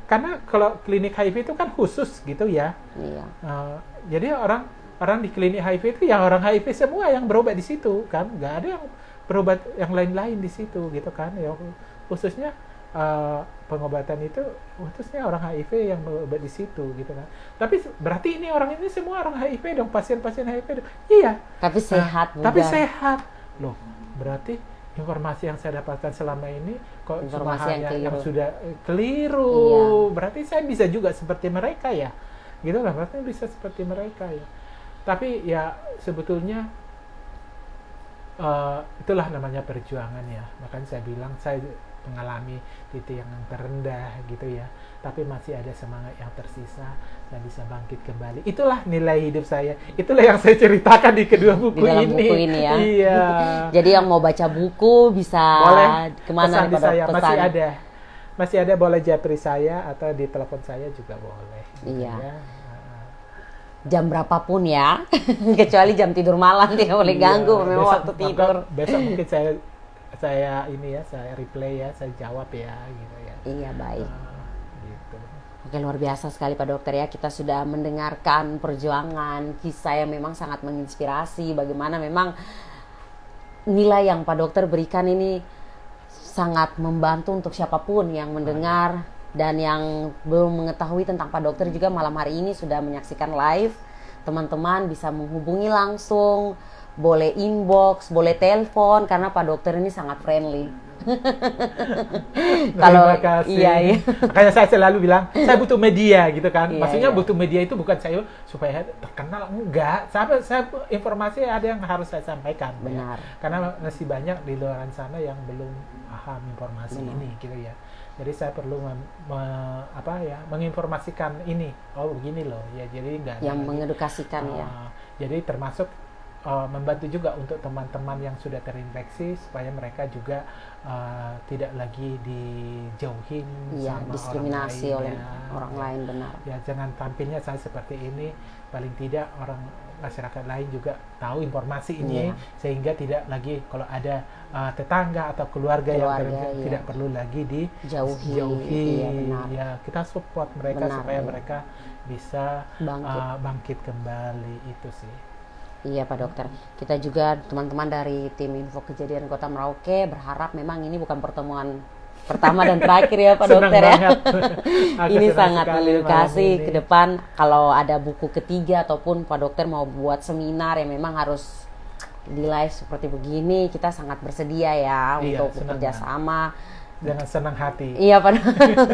karena kalau klinik HIV itu kan khusus gitu ya. Iya. Jadi orang di klinik HIV itu ya orang HIV semua yang berobat di situ kan, nggak ada yang berobat yang lain-lain di situ gitu kan. Ya khususnya pengobatan itu khususnya orang HIV yang berobat di situ gitu kan. Tapi berarti ini semua orang HIV dong, pasien-pasien HIV dong. Iya. Tapi sehat Tapi sehat. Loh, berarti informasi yang saya dapatkan selama ini kok cuma hanya yang sudah keliru. Iya. Berarti saya bisa juga seperti mereka ya. Gitu lah, berarti bisa seperti mereka ya. Tapi ya sebetulnya itulah namanya perjuangan ya. Makanya saya bilang mengalami titik yang terendah gitu ya, tapi masih ada semangat yang tersisa dan bisa bangkit kembali. Itulah nilai hidup saya. Itulah yang saya ceritakan di kedua buku Di dalam ini. buku ini ya. Iya. Jadi yang mau baca buku bisa Boleh kemana pesan di nih, Pak Dok? saya, Pesan. masih ada, boleh japri saya atau di telepon saya juga boleh. Gitu Iya. ya. Jam berapapun ya, kecuali jam tidur malam tidak boleh ganggu, Iya, memang waktu tidur. Besok mungkin saya ini ya, saya replay ya, saya jawab ya, gitu ya. Iya, baik. Gitu. Oke, luar biasa sekali Pak Dokter ya. Kita sudah mendengarkan perjuangan, kisah yang memang sangat menginspirasi. Bagaimana memang nilai yang Pak Dokter berikan ini sangat membantu untuk siapapun yang mendengar. Dan yang belum mengetahui tentang Pak Dokter juga malam hari ini sudah menyaksikan live. Teman-teman bisa menghubungi langsung, boleh inbox, boleh telepon, karena Pak Dokter ini sangat friendly. Terima kasih. Iya. Makanya saya selalu bilang, saya butuh media gitu kan. Iya, Maksudnya iya. butuh media itu bukan saya supaya terkenal, enggak. Saya informasi ada yang harus saya sampaikan. Benar. Ya. Karena masih banyak di luar sana yang belum paham informasi ini gitu ya. Jadi saya perlu menginformasikan ini. Oh begini loh. Ya jadi enggak ada Yang lagi. mengedukasikan ya. Jadi termasuk membantu juga untuk teman-teman yang sudah terinfeksi supaya mereka juga tidak lagi dijauhin Iya, sama diskriminasi orang oleh lain, ya. orang lain, benar. Ya jangan tampilnya saya seperti ini, paling tidak orang masyarakat lain juga tahu informasi ini, Iya. sehingga tidak lagi kalau ada tetangga atau keluarga yang terinfeksi, iya. tidak perlu lagi dijauhi. Iya, benar. Ya kita support mereka Benar, supaya iya. mereka bisa Bangkit. bangkit kembali, itu sih. Iya Pak Dokter, kita juga teman-teman dari tim Info Kejadian Kota Merauke berharap memang ini bukan pertemuan pertama dan terakhir ya Pak Senang Dokter ya. banget. Aku Ini senang sangat sekali mengedukasi malam ini. ke depan kalau ada buku ketiga ataupun Pak Dokter mau buat seminar yang memang harus di live seperti begini, kita sangat bersedia ya Iya, untuk senang bekerja sama. Dengan senang hati. Iya Pak,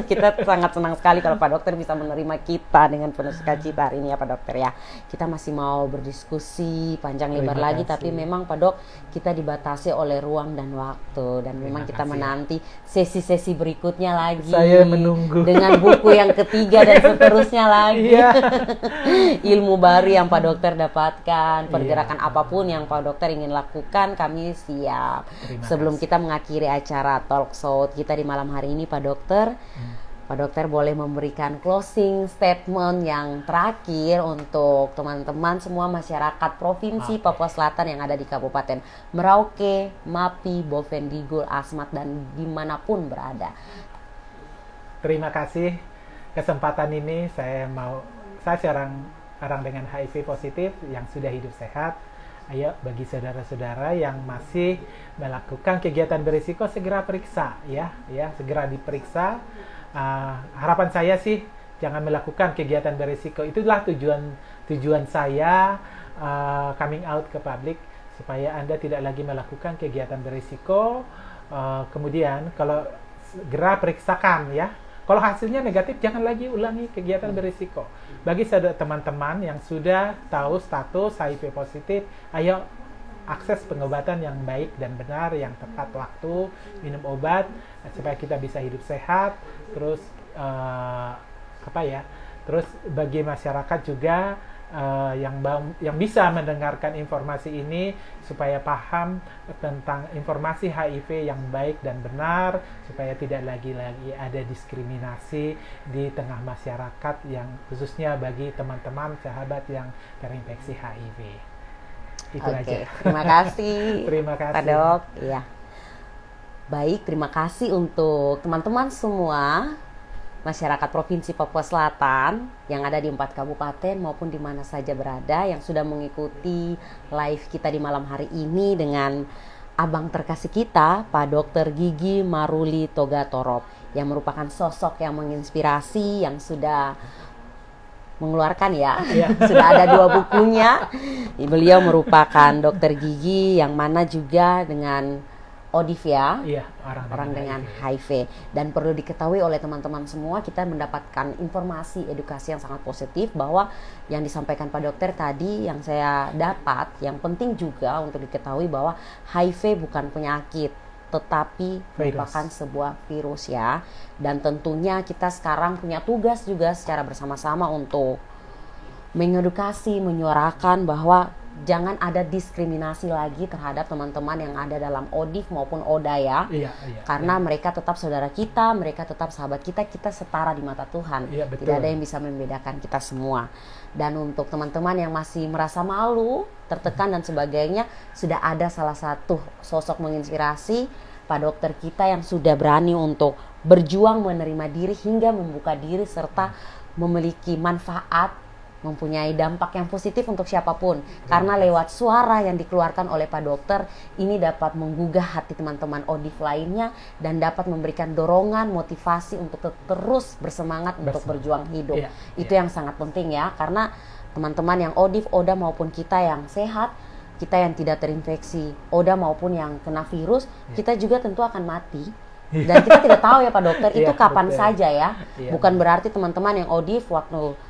kita sangat senang sekali kalau Pak Dokter bisa menerima kita dengan penuh sukacita hari ini ya Pak Dokter ya. Kita masih mau berdiskusi panjang lebar Terima lagi, kasih. tapi memang Pak Dok kita dibatasi oleh ruang dan waktu, dan memang Terima kita kasih. menanti sesi-sesi berikutnya lagi. Saya menunggu. Dengan buku yang ketiga dan seterusnya lagi. Iya. Ilmu baru yang Pak Dokter dapatkan, pergerakan Iya. apapun yang Pak Dokter ingin lakukan, kami siap. Terima Sebelum kasih. kita mengakhiri acara talk show kita di malam hari ini Pak Dokter, Pak Dokter boleh memberikan closing statement yang terakhir untuk teman-teman semua masyarakat Provinsi Papua Selatan yang ada di Kabupaten Merauke, Mapi, Bovendigul, Asmat, dan dimanapun berada. Terima kasih kesempatan ini. Saya seorang dengan HIV positif yang sudah hidup sehat. Ayo bagi saudara-saudara yang masih melakukan kegiatan berisiko segera periksa ya, segera diperiksa. Harapan saya sih jangan melakukan kegiatan berisiko. Itulah tujuan saya coming out ke publik, supaya Anda tidak lagi melakukan kegiatan berisiko. Kemudian kalau segera periksakan ya. Kalau hasilnya negatif, jangan lagi ulangi kegiatan berisiko. Bagi teman-teman yang sudah tahu status HIV positif, ayo akses pengobatan yang baik dan benar, yang tepat waktu, minum obat supaya kita bisa hidup sehat. Terus Terus bagi masyarakat juga yang bisa mendengarkan informasi ini supaya paham tentang informasi HIV yang baik dan benar, supaya tidak lagi ada diskriminasi di tengah masyarakat, yang khususnya bagi teman-teman sahabat yang terinfeksi HIV. Itu aja. Terima kasih. Terima kasih. Pak Dok. Iya. Baik, terima kasih untuk teman-teman semua masyarakat Provinsi Papua Selatan yang ada di 4 kabupaten maupun di mana saja berada yang sudah mengikuti live kita di malam hari ini dengan abang terkasih kita, Pak Dr. Gigi Maruli Togatorop, yang merupakan sosok yang menginspirasi, yang sudah mengeluarkan sudah ada 2 bukunya. Beliau merupakan dokter gigi yang mana juga dengan ODIV ya, orang dengan HIV. Dan perlu diketahui oleh teman-teman semua, kita mendapatkan informasi edukasi yang sangat positif bahwa yang disampaikan Pak Dokter tadi yang saya dapat, yang penting juga untuk diketahui bahwa HIV bukan penyakit, tetapi merupakan sebuah virus ya. Dan tentunya kita sekarang punya tugas juga secara bersama-sama untuk mengedukasi, menyuarakan bahwa jangan ada diskriminasi lagi terhadap teman-teman yang ada dalam ODIF maupun ODA ya. Karena mereka tetap saudara kita, mereka tetap sahabat kita, kita setara di mata Tuhan. Tidak ada yang bisa membedakan kita semua. Dan untuk teman-teman yang masih merasa malu, tertekan dan sebagainya, sudah ada salah satu sosok menginspirasi, Pak Dokter kita yang sudah berani untuk berjuang menerima diri hingga membuka diri serta memiliki manfaat, mempunyai dampak yang positif untuk siapapun. Karena lewat suara yang dikeluarkan oleh Pak Dokter ini dapat menggugah hati teman-teman ODIF lainnya dan dapat memberikan dorongan, motivasi untuk terus bersemangat untuk berjuang hidup. Itu yang sangat penting ya, karena teman-teman yang ODIF, ODA maupun kita yang sehat, kita yang tidak terinfeksi ODA maupun yang kena virus, kita juga tentu akan mati. Dan kita tidak tahu ya Pak Dokter itu kapan saja ya. Bukan berarti teman-teman yang ODIF waktu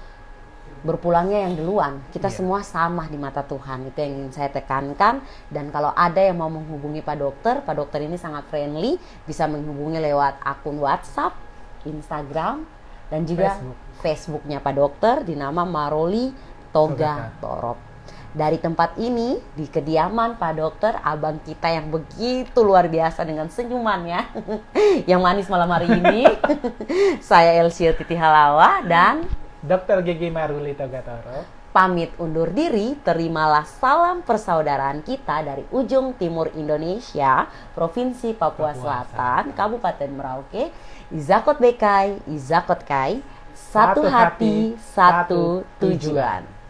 berpulangnya yang duluan. Kita semua sama di mata Tuhan. Itu yang ingin saya tekankan. Dan kalau ada yang mau menghubungi Pak Dokter ini sangat friendly, bisa menghubungi lewat akun WhatsApp, Instagram, dan juga Facebooknya Pak Dokter di nama Maroli Toga Torop. Dari tempat ini, di kediaman Pak Dokter, abang kita yang begitu luar biasa dengan senyumannya yang manis malam hari ini, saya Elsie Titi Halawa dan Dr. Gigi Maruli Toga Torop pamit undur diri. Terimalah salam persaudaraan kita dari ujung timur Indonesia, Provinsi Papua Selatan, Kabupaten Merauke. Izakot Bekai, Izakot Kai, satu hati, satu tujuan.